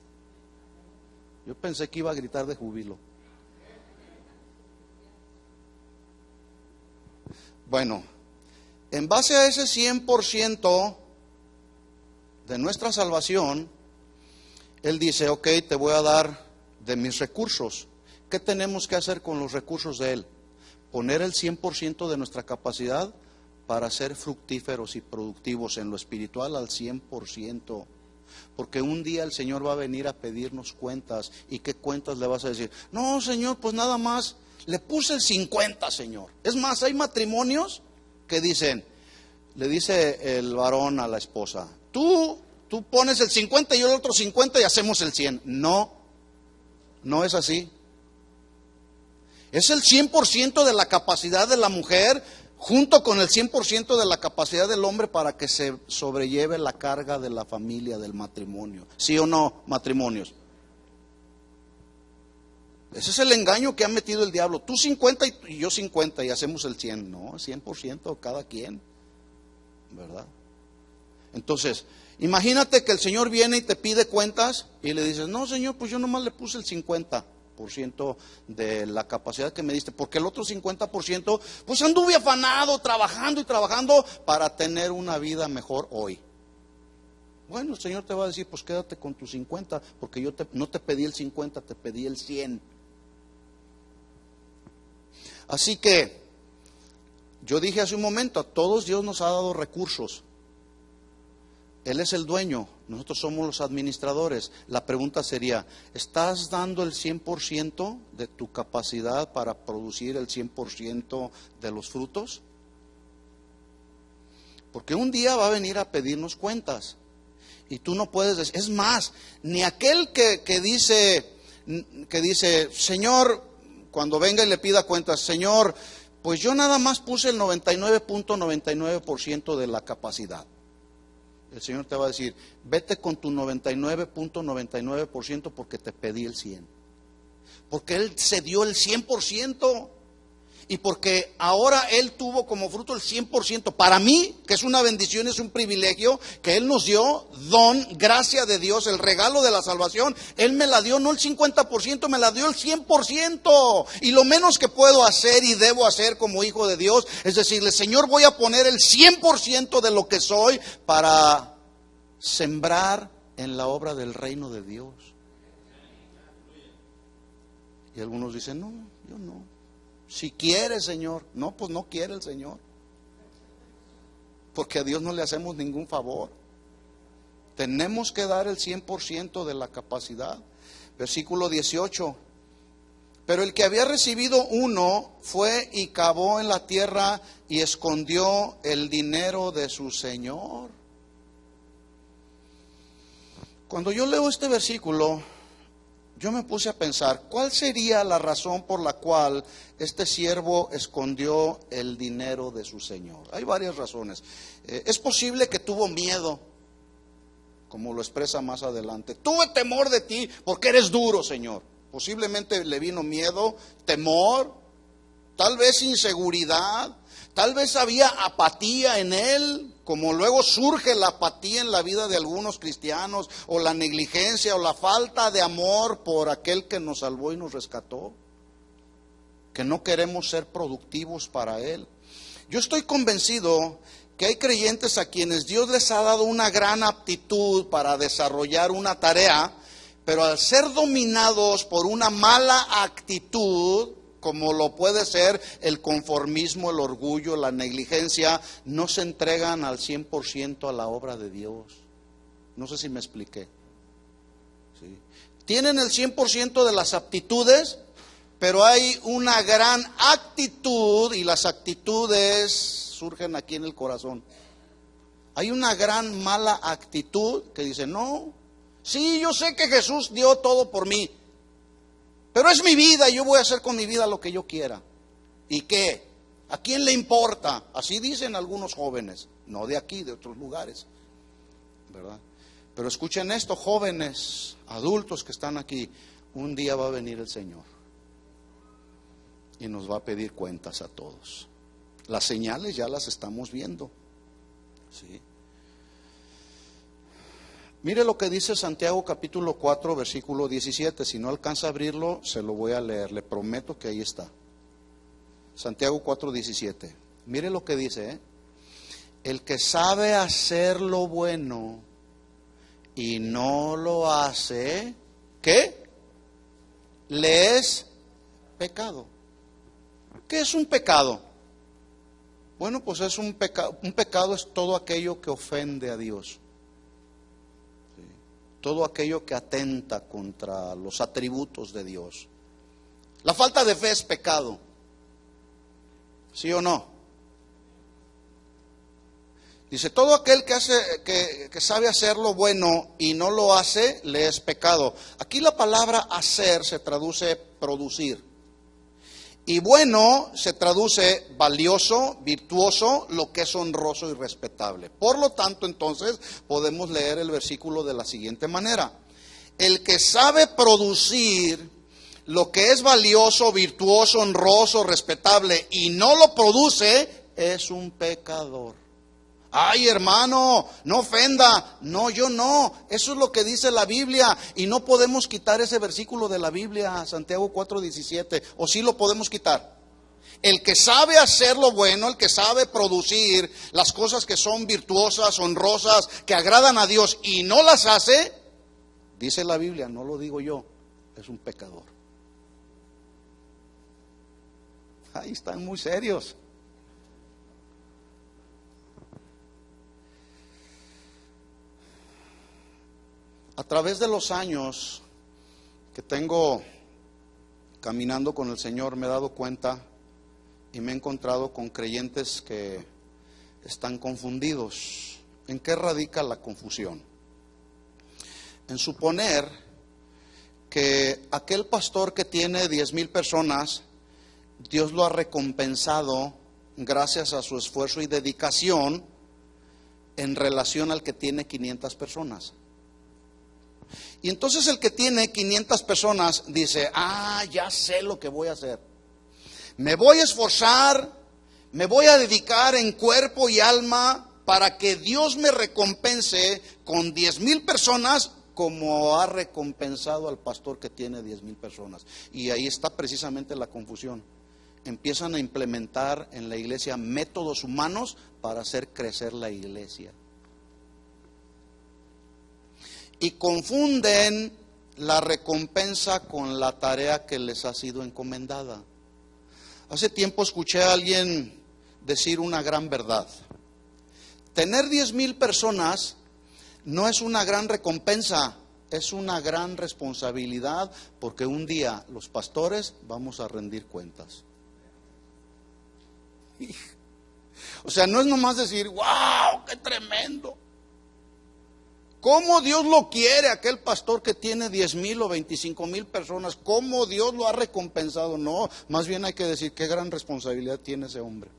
Yo pensé que iba a gritar de júbilo. Bueno, en base a ese 100% de nuestra salvación, Él dice, ok, te voy a dar de mis recursos. ¿Qué tenemos que hacer con los recursos de Él? Poner el 100% de nuestra capacidad para ser fructíferos y productivos en lo espiritual al 100%. Porque un día el Señor va a venir a pedirnos cuentas. ¿Y qué cuentas le vas a decir? No, Señor, pues nada más le puse el 50, Señor. Es más, hay matrimonios que dicen, le dice el varón a la esposa, tú pones el 50 y yo el otro 50 y hacemos el 100. No, no es así. Es el 100% de la capacidad de la mujer junto con el 100% de la capacidad del hombre para que se sobrelleve la carga de la familia, del matrimonio. ¿Sí o no, matrimonios? Ese es el engaño que ha metido el diablo. Tú 50 y yo 50 y hacemos el 100. No, 100% cada quien, ¿verdad? Entonces, imagínate que el Señor viene y te pide cuentas y le dices, no, Señor, pues yo nomás le puse el 50% de la capacidad que me diste, porque el otro 50%, pues anduve afanado, trabajando y trabajando para tener una vida mejor hoy. Bueno, el Señor te va a decir, pues quédate con tu 50, porque yo no te pedí el 50, te pedí el 100. Así que, yo dije hace un momento, a todos Dios nos ha dado recursos. Él es el dueño, nosotros somos los administradores. La pregunta sería, ¿estás dando el 100% de tu capacidad para producir el 100% de los frutos? Porque un día va a venir a pedirnos cuentas. Y tú no puedes decir, es más, ni aquel que dice, Señor, cuando venga y le pida cuentas, Señor, pues yo nada más puse el 99.99% de la capacidad. El Señor te va a decir, vete con tu 99.99% porque te pedí el 100%. Porque Él se dio el 100%. Y porque ahora Él tuvo como fruto el 100%. Para mí, que es una bendición, es un privilegio que Él nos dio, don, gracia de Dios, el regalo de la salvación. Él me la dio no el 50%, me la dio el 100%. Y lo menos que puedo hacer y debo hacer como hijo de Dios es decirle, Señor, voy a poner el 100% de lo que soy para sembrar en la obra del reino de Dios. Y algunos dicen, no, yo no. Si quiere, Señor. No, pues no quiere el Señor. Porque a Dios no le hacemos ningún favor. Tenemos que dar el 100% de la capacidad. Versículo 18. Pero el que había recibido uno fue y cavó en la tierra y escondió el dinero de su señor. Cuando yo leo este versículo, yo me puse a pensar, ¿cuál sería la razón por la cual este siervo escondió el dinero de su señor? Hay varias razones. Es posible que tuvo miedo, como lo expresa más adelante. Tuve temor de ti porque eres duro, Señor. Posiblemente le vino miedo, temor, tal vez inseguridad, tal vez había apatía en él, como luego surge la apatía en la vida de algunos cristianos, o la negligencia, o la falta de amor por aquel que nos salvó y nos rescató, que no queremos ser productivos para Él. Yo estoy convencido que hay creyentes a quienes Dios les ha dado una gran aptitud para desarrollar una tarea, pero al ser dominados por una mala actitud, como lo puede ser el conformismo, el orgullo, la negligencia, no se entregan al 100% a la obra de Dios. No sé si me expliqué. ¿Sí? Tienen el 100% de las aptitudes, pero hay una gran actitud, y las actitudes surgen aquí en el corazón. Hay una gran mala actitud que dice, no, sí, yo sé que Jesús dio todo por mí, pero es mi vida y yo voy a hacer con mi vida lo que yo quiera. ¿Y qué? ¿A quién le importa? Así dicen algunos jóvenes, no de aquí, de otros lugares, ¿verdad? Pero escuchen esto, jóvenes, adultos que están aquí, un día va a venir el Señor y nos va a pedir cuentas a todos. Las señales ya las estamos viendo. ¿Sí? Mire lo que dice Santiago capítulo 4, versículo 17. Si no alcanza a abrirlo, se lo voy a leer. Le prometo que ahí está. Santiago 4, 17. Mire lo que dice, El que sabe hacer lo bueno y no lo hace, ¿qué? Le es pecado. ¿Qué es un pecado? Bueno, pues es un pecado es todo aquello que ofende a Dios. ¿Sí? Todo aquello que atenta contra los atributos de Dios. La falta de fe es pecado. ¿Sí o no? Dice, todo aquel que sabe hacer lo bueno y no lo hace, le es pecado. Aquí la palabra hacer se traduce producir. Y bueno se traduce valioso, virtuoso, lo que es honroso y respetable. Por lo tanto, entonces, podemos leer el versículo de la siguiente manera. El que sabe producir lo que es valioso, virtuoso, honroso, respetable y no lo produce, es un pecador. Ay, hermano, no ofenda. No, yo no. Eso es lo que dice la Biblia. Y no podemos quitar ese versículo de la Biblia, Santiago 4:17. ¿O sí lo podemos quitar? El que sabe hacer lo bueno, el que sabe producir las cosas que son virtuosas, honrosas, que agradan a Dios y no las hace, dice la Biblia, no lo digo yo, es un pecador. Ahí están muy serios. A través de los años que tengo caminando con el Señor, me he dado cuenta y me he encontrado con creyentes que están confundidos. ¿En qué radica la confusión? En suponer que aquel pastor que tiene 10,000 personas, Dios lo ha recompensado gracias a su esfuerzo y dedicación en relación al que tiene 500 personas. Y entonces el que tiene 500 personas dice, ya sé lo que voy a hacer. Me voy a esforzar, me voy a dedicar en cuerpo y alma para que Dios me recompense con 10,000 personas como ha recompensado al pastor que tiene 10,000 personas. Y ahí está precisamente la confusión. Empiezan a implementar en la iglesia métodos humanos para hacer crecer la iglesia. Y confunden la recompensa con la tarea que les ha sido encomendada. Hace tiempo escuché a alguien decir una gran verdad. Tener 10,000 personas no es una gran recompensa, es una gran responsabilidad, porque un día los pastores vamos a rendir cuentas. O sea, no es nomás decir, ¡wow! ¡Qué tremendo! ¿Cómo Dios lo quiere aquel pastor que tiene 10,000 o 25,000 personas? ¿Cómo Dios lo ha recompensado? No, más bien hay que decir qué gran responsabilidad tiene ese hombre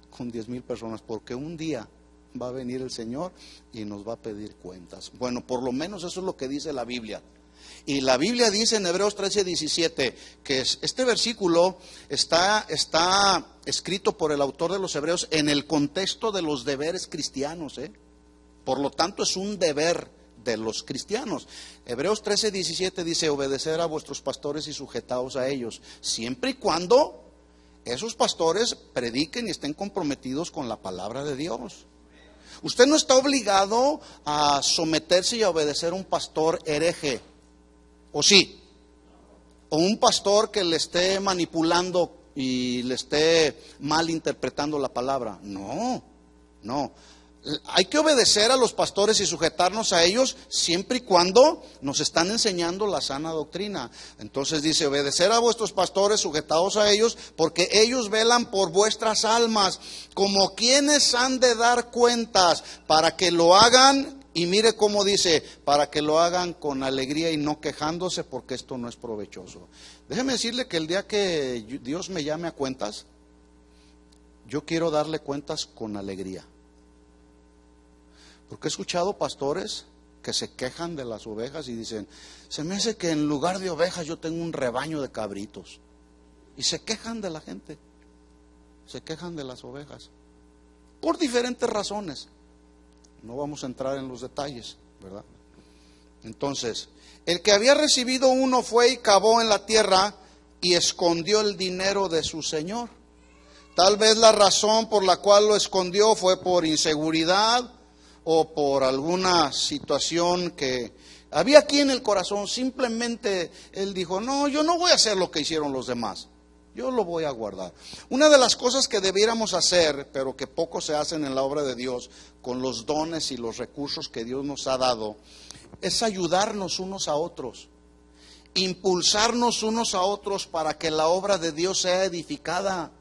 con 10,000 personas, porque un día va a venir el Señor y nos va a pedir cuentas. Bueno, por lo menos eso es lo que dice la Biblia. Y la Biblia dice en Hebreos 13:17 que este versículo está escrito por el autor de los Hebreos en el contexto de los deberes cristianos, Por lo tanto, es un deber de los cristianos. Hebreos 13:17 dice, obedecer a vuestros pastores y sujetaos a ellos, siempre y cuando esos pastores prediquen y estén comprometidos con la palabra de Dios. Usted no está obligado a someterse y a obedecer a un pastor hereje, ¿o sí? O un pastor que le esté manipulando y le esté malinterpretando la palabra. No, no. Hay que obedecer a los pastores y sujetarnos a ellos siempre y cuando nos están enseñando la sana doctrina. Entonces dice, obedecer a vuestros pastores, sujetados a ellos, porque ellos velan por vuestras almas, como quienes han de dar cuentas, para que lo hagan, y mire cómo dice, para que lo hagan con alegría y no quejándose, porque esto no es provechoso. Déjeme decirle que el día que Dios me llame a cuentas, yo quiero darle cuentas con alegría. Porque he escuchado pastores que se quejan de las ovejas y dicen, se me hace que en lugar de ovejas yo tengo un rebaño de cabritos. Y se quejan de la gente, se quejan de las ovejas, por diferentes razones. No vamos a entrar en los detalles, ¿verdad? Entonces, el que había recibido uno fue y cavó en la tierra y escondió el dinero de su señor. Tal vez la razón por la cual lo escondió fue por inseguridad, o por alguna situación que había aquí en el corazón. Simplemente él dijo, no, yo no voy a hacer lo que hicieron los demás, yo lo voy a guardar. Una de las cosas que debiéramos hacer, pero que poco se hacen en la obra de Dios, con los dones y los recursos que Dios nos ha dado, es ayudarnos unos a otros, impulsarnos unos a otros para que la obra de Dios sea edificada.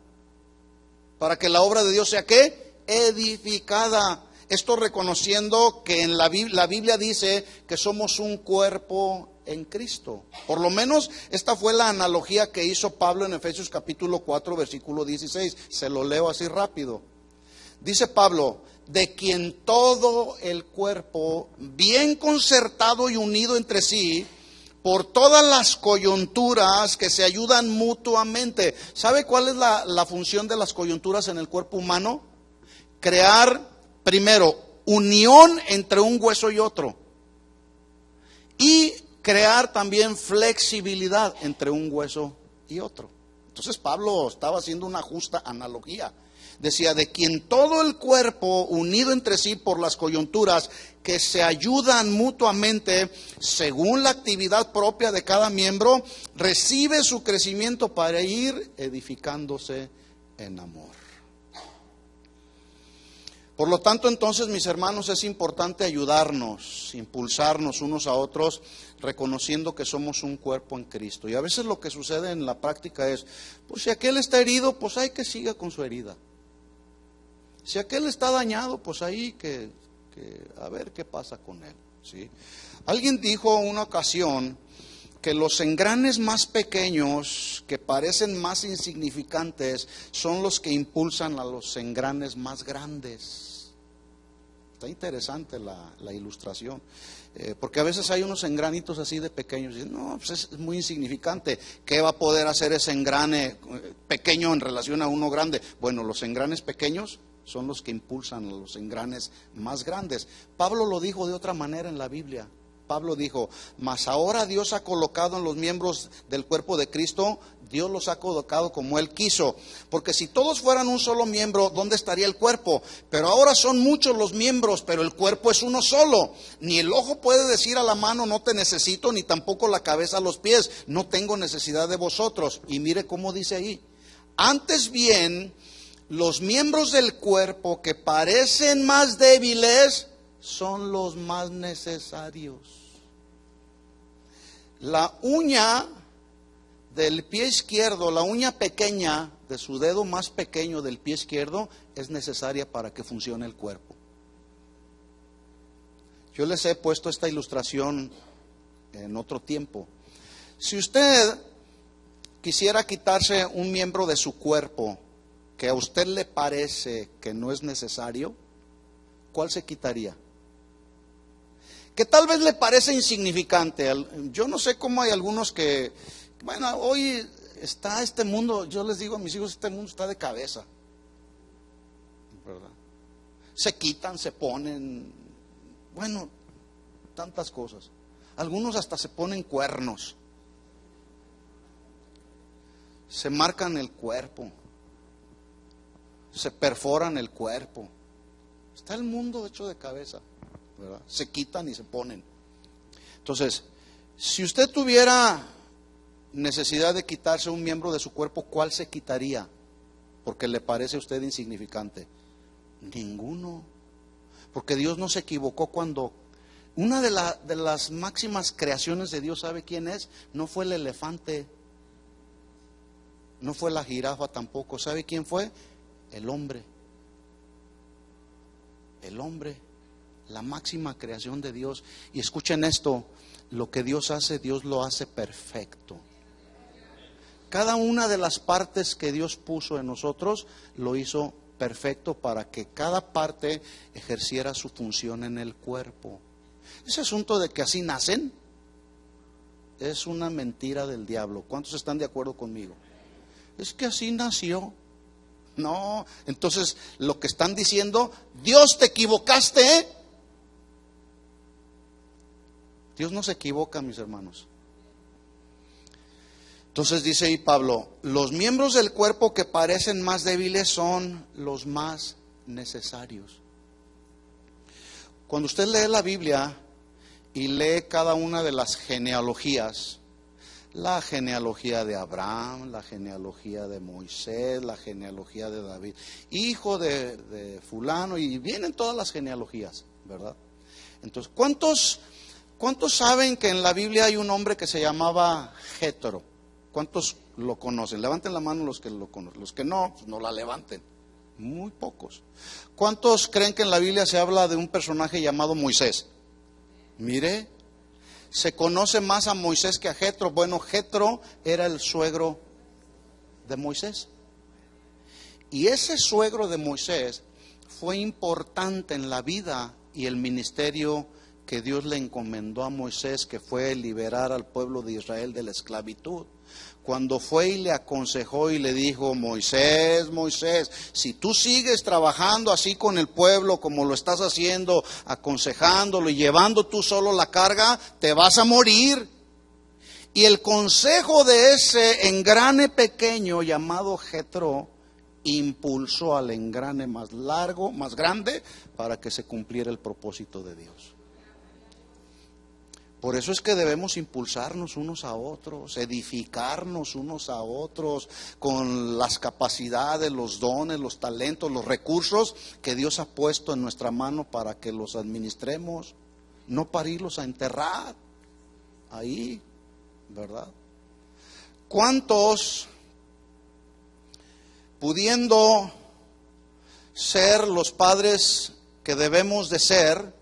Para que la obra de Dios sea, ¿qué? Edificada. Esto reconociendo que en la Biblia dice que somos un cuerpo en Cristo. Por lo menos esta fue la analogía que hizo Pablo en Efesios capítulo 4, versículo 16. Se lo leo así rápido. Dice Pablo, de quien todo el cuerpo, bien concertado y unido entre sí, por todas las coyunturas que se ayudan mutuamente. ¿Sabe cuál es la función de las coyunturas en el cuerpo humano? Crear, primero, unión entre un hueso y otro, y crear también flexibilidad entre un hueso y otro. Entonces Pablo estaba haciendo una justa analogía. Decía, de quien todo el cuerpo unido entre sí por las coyunturas que se ayudan mutuamente según la actividad propia de cada miembro, recibe su crecimiento para ir edificándose en amor. Por lo tanto, entonces, mis hermanos, es importante ayudarnos, impulsarnos unos a otros, reconociendo que somos un cuerpo en Cristo. Y a veces lo que sucede en la práctica es, pues si aquel está herido, pues hay que siga con su herida. Si aquel está dañado, pues ahí que a ver qué pasa con él, ¿sí? Alguien dijo en una ocasión que los engranes más pequeños, que parecen más insignificantes, son los que impulsan a los engranes más grandes. Está interesante la ilustración, porque a veces hay unos engranitos así de pequeños, y dicen, no, pues es muy insignificante, ¿qué va a poder hacer ese engrane pequeño en relación a uno grande? Bueno, los engranes pequeños son los que impulsan a los engranes más grandes. Pablo lo dijo de otra manera en la Biblia. Pablo dijo, mas ahora Dios ha colocado en los miembros del cuerpo de Cristo, Dios los ha colocado como Él quiso. Porque si todos fueran un solo miembro, ¿dónde estaría el cuerpo? Pero ahora son muchos los miembros, pero el cuerpo es uno solo. Ni el ojo puede decir a la mano, no te necesito, ni tampoco la cabeza a los pies, no tengo necesidad de vosotros. Y mire cómo dice ahí, antes bien, los miembros del cuerpo que parecen más débiles son los más necesarios. La uña del pie izquierdo, la uña pequeña de su dedo más pequeño del pie izquierdo es necesaria para que funcione el cuerpo. Yo les he puesto esta ilustración en otro tiempo. Si usted quisiera quitarse un miembro de su cuerpo que a usted le parece que no es necesario, ¿cuál se quitaría? Que tal vez le parece insignificante. Yo no sé cómo hay algunos que, bueno, hoy está este mundo, yo les digo a mis hijos, este mundo está de cabeza, ¿verdad? Se quitan, se ponen, bueno, tantas cosas. Algunos hasta se ponen cuernos, se marcan el cuerpo. se perforan el cuerpo. Está el mundo hecho de cabeza, ¿verdad? Se quitan y se ponen. Entonces, si usted tuviera necesidad de quitarse un miembro de su cuerpo, ¿cuál se quitaría? Porque le parece a usted insignificante. Ninguno. Porque Dios no se equivocó cuando... Una de las máximas creaciones de Dios, ¿sabe quién es? No fue el elefante, no fue la jirafa tampoco. ¿Sabe quién fue? El hombre. El hombre, la máxima creación de Dios. Y escuchen esto, lo que Dios hace, Dios lo hace perfecto. Cada una de las partes que Dios puso en nosotros, lo hizo perfecto para que cada parte ejerciera su función en el cuerpo. Ese asunto de que así nacen es una mentira del diablo. ¿Cuántos están de acuerdo conmigo? Es que así nació. No, entonces lo que están diciendo, Dios, te equivocaste, ¿eh? Dios no se equivoca, mis hermanos. Entonces dice ahí Pablo, los miembros del cuerpo que parecen más débiles son los más necesarios. Cuando usted lee la Biblia y lee cada una de las genealogías, la genealogía de Abraham, la genealogía de Moisés, la genealogía de David, hijo de fulano, y vienen todas las genealogías, ¿verdad? Entonces, ¿cuántos saben que en la Biblia hay un hombre que se llamaba Jetro? ¿Cuántos lo conocen? Levanten la mano los que lo conocen. Los que no, pues no la levanten. Muy pocos. ¿Cuántos creen que en la Biblia se habla de un personaje llamado Moisés? Mire, se conoce más a Moisés que a Jetro. Bueno, Jetro era el suegro de Moisés. Y ese suegro de Moisés fue importante en la vida y el ministerio que Dios le encomendó a Moisés, que fue liberar al pueblo de Israel de la esclavitud. Cuando fue y le aconsejó y le dijo, Moisés, Moisés, si tú sigues trabajando así con el pueblo como lo estás haciendo, aconsejándolo y llevando tú solo la carga, te vas a morir. Y el consejo de ese engrane pequeño llamado Jetro impulsó al engrane más largo, más grande, para que se cumpliera el propósito de Dios. Por eso es que debemos impulsarnos unos a otros, edificarnos unos a otros con las capacidades, los dones, los talentos, los recursos que Dios ha puesto en nuestra mano para que los administremos, no para irlos a enterrar ahí, ¿verdad? ¿Cuántos, pudiendo ser los padres que debemos de ser,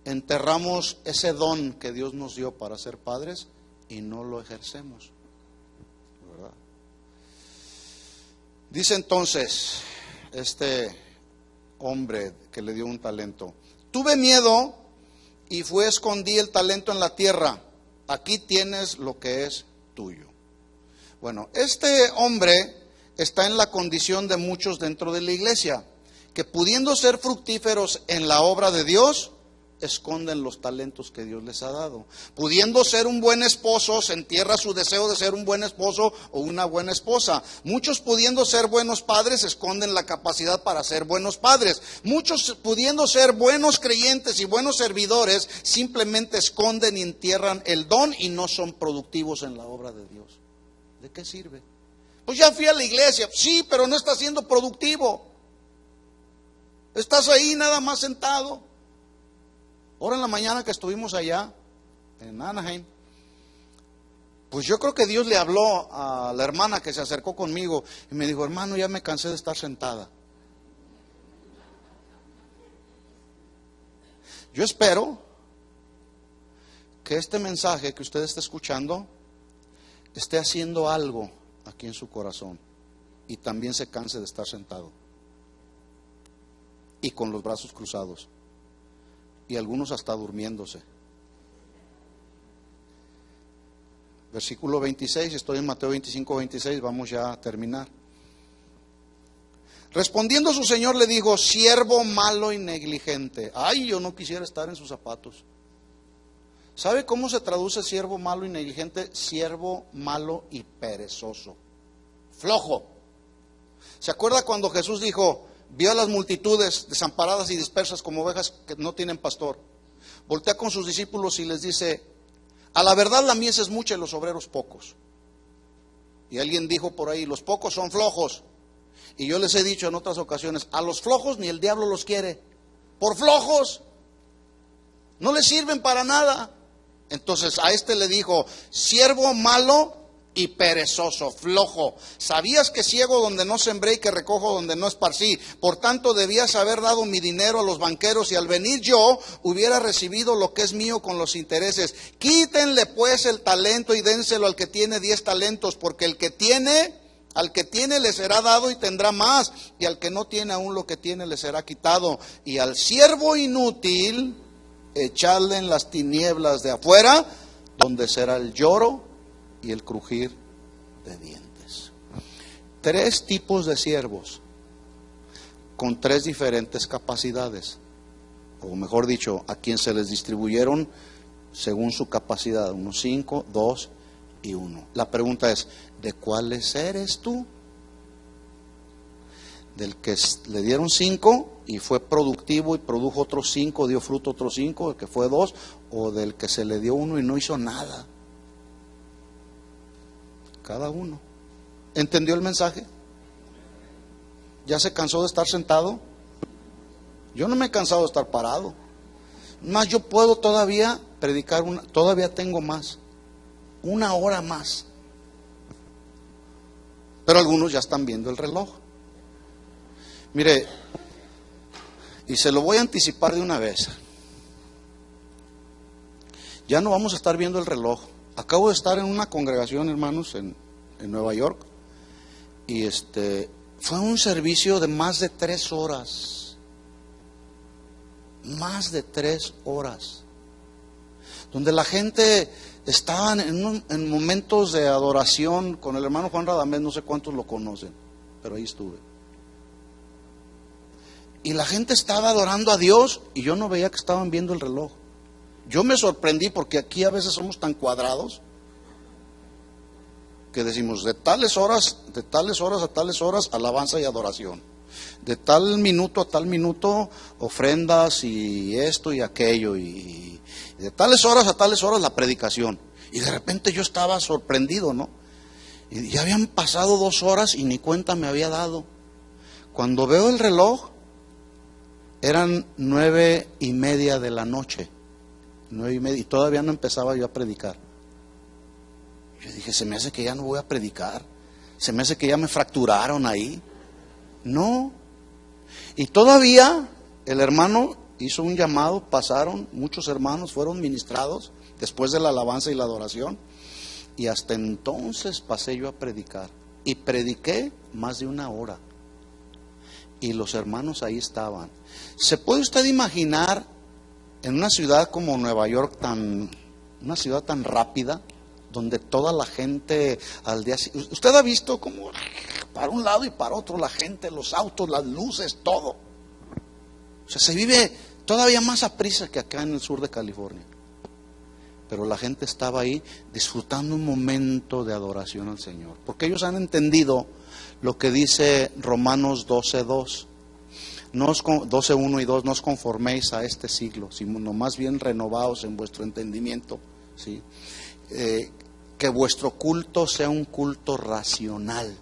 enterramos ese don que Dios nos dio para ser padres y no lo ejercemos, ¿verdad? Dice entonces este hombre que le dio un talento, tuve miedo y escondí el talento en la tierra, aquí tienes lo que es tuyo. Bueno, este hombre está en la condición de muchos dentro de la iglesia, que pudiendo ser fructíferos en la obra de Dios, esconden los talentos que Dios les ha dado. Pudiendo ser un buen esposo, se entierra su deseo de ser un buen esposo o una buena esposa. Muchos pudiendo ser buenos padres, esconden la capacidad para ser buenos padres. Muchos pudiendo ser buenos creyentes y buenos servidores, simplemente esconden y entierran el don y no son productivos en la obra de Dios. ¿De qué sirve? Pues ya fui a la iglesia, sí, pero no estás siendo productivo. Estás ahí nada más sentado. Ahora en la mañana que estuvimos allá, en Anaheim, pues yo creo que Dios le habló a la hermana que se acercó conmigo y me dijo, hermano, ya me cansé de estar sentada. Yo espero que este mensaje que usted está escuchando esté haciendo algo aquí en su corazón y también se canse de estar sentado y con los brazos cruzados. Y algunos hasta durmiéndose. Versículo 26, estoy en Mateo 25, 26, vamos ya a terminar. Respondiendo su señor le dijo, siervo malo y negligente. Ay, yo no quisiera estar en sus zapatos. ¿Sabe cómo se traduce siervo malo y negligente? Siervo malo y perezoso. Flojo. ¿Se acuerda cuando Jesús dijo, vio a las multitudes desamparadas y dispersas como ovejas que no tienen pastor? Voltea con sus discípulos y les dice, a la verdad la mies es mucha y los obreros pocos. Y alguien dijo por ahí, los pocos son flojos. Y yo les he dicho en otras ocasiones, a los flojos ni el diablo los quiere. Por flojos. No les sirven para nada. Entonces a este le dijo, siervo malo y perezoso, flojo. ¿Sabías que ciego donde no sembré y que recojo donde no esparcí? Por tanto debías haber dado mi dinero a los banqueros y al venir yo hubiera recibido lo que es mío con los intereses. Quítenle pues el talento y dénselo al que tiene 10 talentos, porque al que tiene le será dado y tendrá más, y al que no tiene aún lo que tiene le será quitado. Y al siervo inútil echadle en las tinieblas de afuera, donde será el lloro y el crujir de dientes. 3 tipos de siervos con 3 diferentes capacidades, o mejor dicho, a quien se les distribuyeron según su capacidad, 1, 5, 2 y 1. La pregunta es, ¿de cuáles eres tú? ¿Del que le dieron 5 y fue productivo y produjo otros 5, dio fruto otros 5, el que fue 2, o del que se le dio 1 y no hizo nada? Cada uno. ¿Entendió el mensaje? ¿Ya se cansó de estar sentado? Yo no me he cansado de estar parado. Más yo puedo todavía predicar, todavía tengo más. 1 hora más. Pero algunos ya están viendo el reloj. Mire, y se lo voy a anticipar de una vez. Ya no vamos a estar viendo el reloj. Acabo de estar en una congregación, hermanos, en Nueva York, y fue un servicio de más de 3 horas. Más de 3 horas. Donde la gente estaba en momentos de adoración con el hermano Juan Radamés, no sé cuántos lo conocen, pero ahí estuve. Y la gente estaba adorando a Dios y yo no veía que estaban viendo el reloj. Yo me sorprendí porque aquí a veces somos tan cuadrados que decimos de tales horas a tales horas alabanza y adoración, de tal minuto a tal minuto ofrendas y esto y aquello, y de tales horas a tales horas la predicación. Y de repente yo estaba sorprendido, ¿no? Y ya habían pasado 2 horas y ni cuenta me había dado. Cuando veo el reloj eran 9:30 de la noche, 9:30, y todavía no empezaba yo a predicar. Yo dije, se me hace que ya no voy a predicar, se me hace que ya me fracturaron ahí. No. Y todavía el hermano hizo un llamado, pasaron muchos hermanos, fueron ministrados después de la alabanza y la adoración, y hasta entonces pasé yo a predicar, y prediqué más de 1 hora, y los hermanos ahí estaban. ¿Se puede usted imaginar en una ciudad como Nueva York, una ciudad tan rápida, donde toda la gente al día... Usted ha visto como para un lado y para otro la gente, los autos, las luces, todo. O sea, se vive todavía más a prisa que acá en el sur de California. Pero la gente estaba ahí disfrutando un momento de adoración al Señor, porque ellos han entendido lo que dice Romanos 12:2. 12:1 y 2, no os conforméis a este siglo, sino más bien renovaos en vuestro entendimiento, ¿sí? Que vuestro culto sea un culto racional,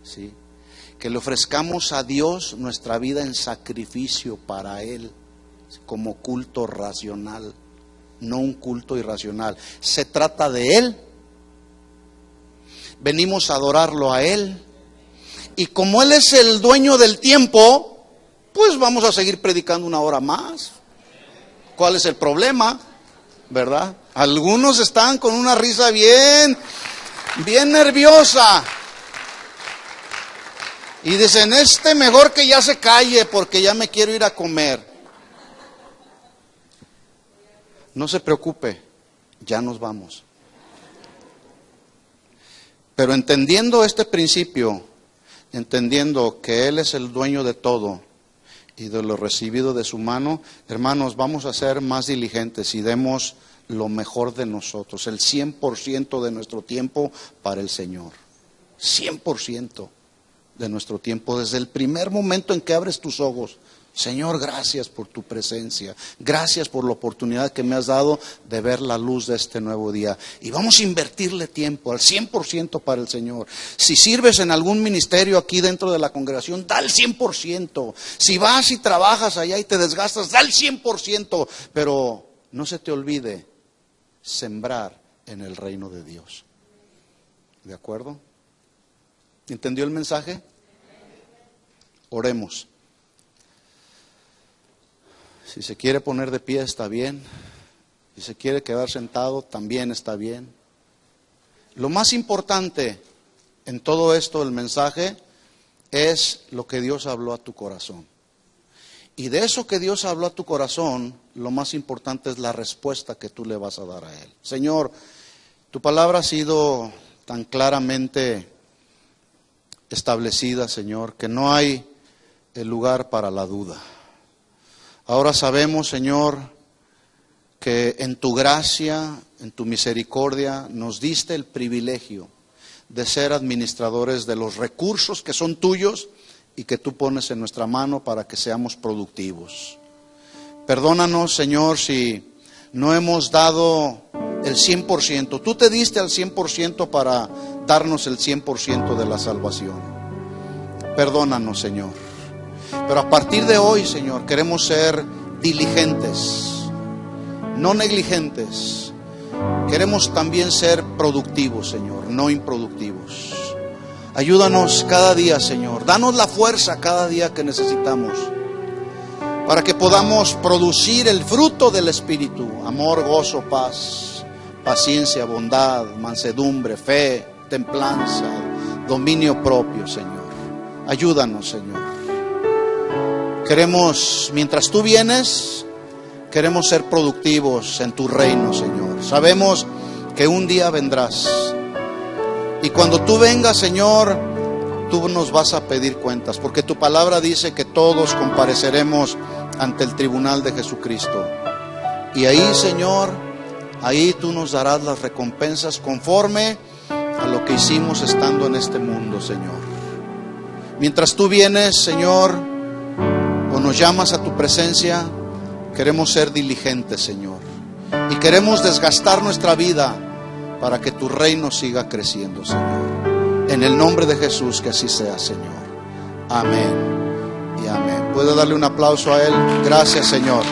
¿sí? Que le ofrezcamos a Dios nuestra vida en sacrificio para Él, como culto racional, no un culto irracional. Se trata de Él, venimos a adorarlo a Él, y como Él es el dueño del tiempo, pues vamos a seguir predicando 1 hora más. ¿Cuál es el problema? ¿Verdad? Algunos están con una risa bien nerviosa. Y dicen, mejor que ya se calle porque ya me quiero ir a comer. No se preocupe, ya nos vamos. Pero entendiendo este principio, entendiendo que Él es el dueño de todo y de lo recibido de su mano, hermanos, vamos a ser más diligentes y demos lo mejor de nosotros, el 100% de nuestro tiempo para el Señor. 100%. de nuestro tiempo, desde el primer momento en que abres tus ojos. Señor, gracias por tu presencia, gracias por la oportunidad que me has dado de ver la luz de este nuevo día. Y vamos a invertirle tiempo al 100% para el Señor. Si sirves en algún ministerio aquí dentro de la congregación, da el 100%. Si vas y trabajas allá y te desgastas, da el 100%. Pero no se te olvide sembrar en el reino de Dios. ¿De acuerdo? ¿Entendió el mensaje? Oremos. Si se quiere poner de pie, está bien. Si se quiere quedar sentado, también está bien. Lo más importante en todo esto del mensaje es lo que Dios habló a tu corazón. Y de eso que Dios habló a tu corazón, lo más importante es la respuesta que tú le vas a dar a Él. Señor, tu palabra ha sido tan claramente establecida, Señor, que no hay el lugar para la duda. Ahora sabemos, Señor, que en tu gracia, en tu misericordia, nos diste el privilegio de ser administradores de los recursos que son tuyos y que tú pones en nuestra mano para que seamos productivos. Perdónanos, Señor, si no hemos dado el 100%. Tú te diste al 100% para darnos el 100% de la salvación. Perdónanos, Señor. Pero a partir de hoy, Señor, queremos ser diligentes, no negligentes. Queremos también ser productivos, Señor, no improductivos. Ayúdanos cada día, Señor. Danos la fuerza cada día que necesitamos para que podamos producir el fruto del Espíritu: amor, gozo, paz, paciencia, bondad, mansedumbre, fe, templanza, dominio propio, Señor. Ayúdanos, Señor. Queremos, mientras tú vienes, queremos ser productivos en tu reino, Señor. Sabemos que un día vendrás. Y cuando tú vengas, Señor, tú nos vas a pedir cuentas, porque tu palabra dice que todos compareceremos ante el tribunal de Jesucristo. Y ahí, Señor, ahí tú nos darás las recompensas conforme a lo que hicimos estando en este mundo, Señor. Mientras tú vienes, Señor, o nos llamas a tu presencia, queremos ser diligentes, Señor, y queremos desgastar nuestra vida para que tu reino siga creciendo, Señor. En el nombre de Jesús, que así sea, Señor. Amén y amén. ¿Puedo darle un aplauso a Él? Gracias, Señor.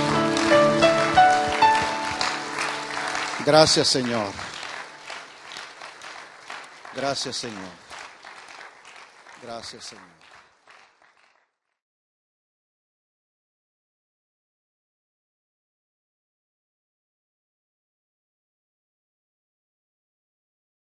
Gracias, Señor. Gracias, Señor. Gracias, Señor.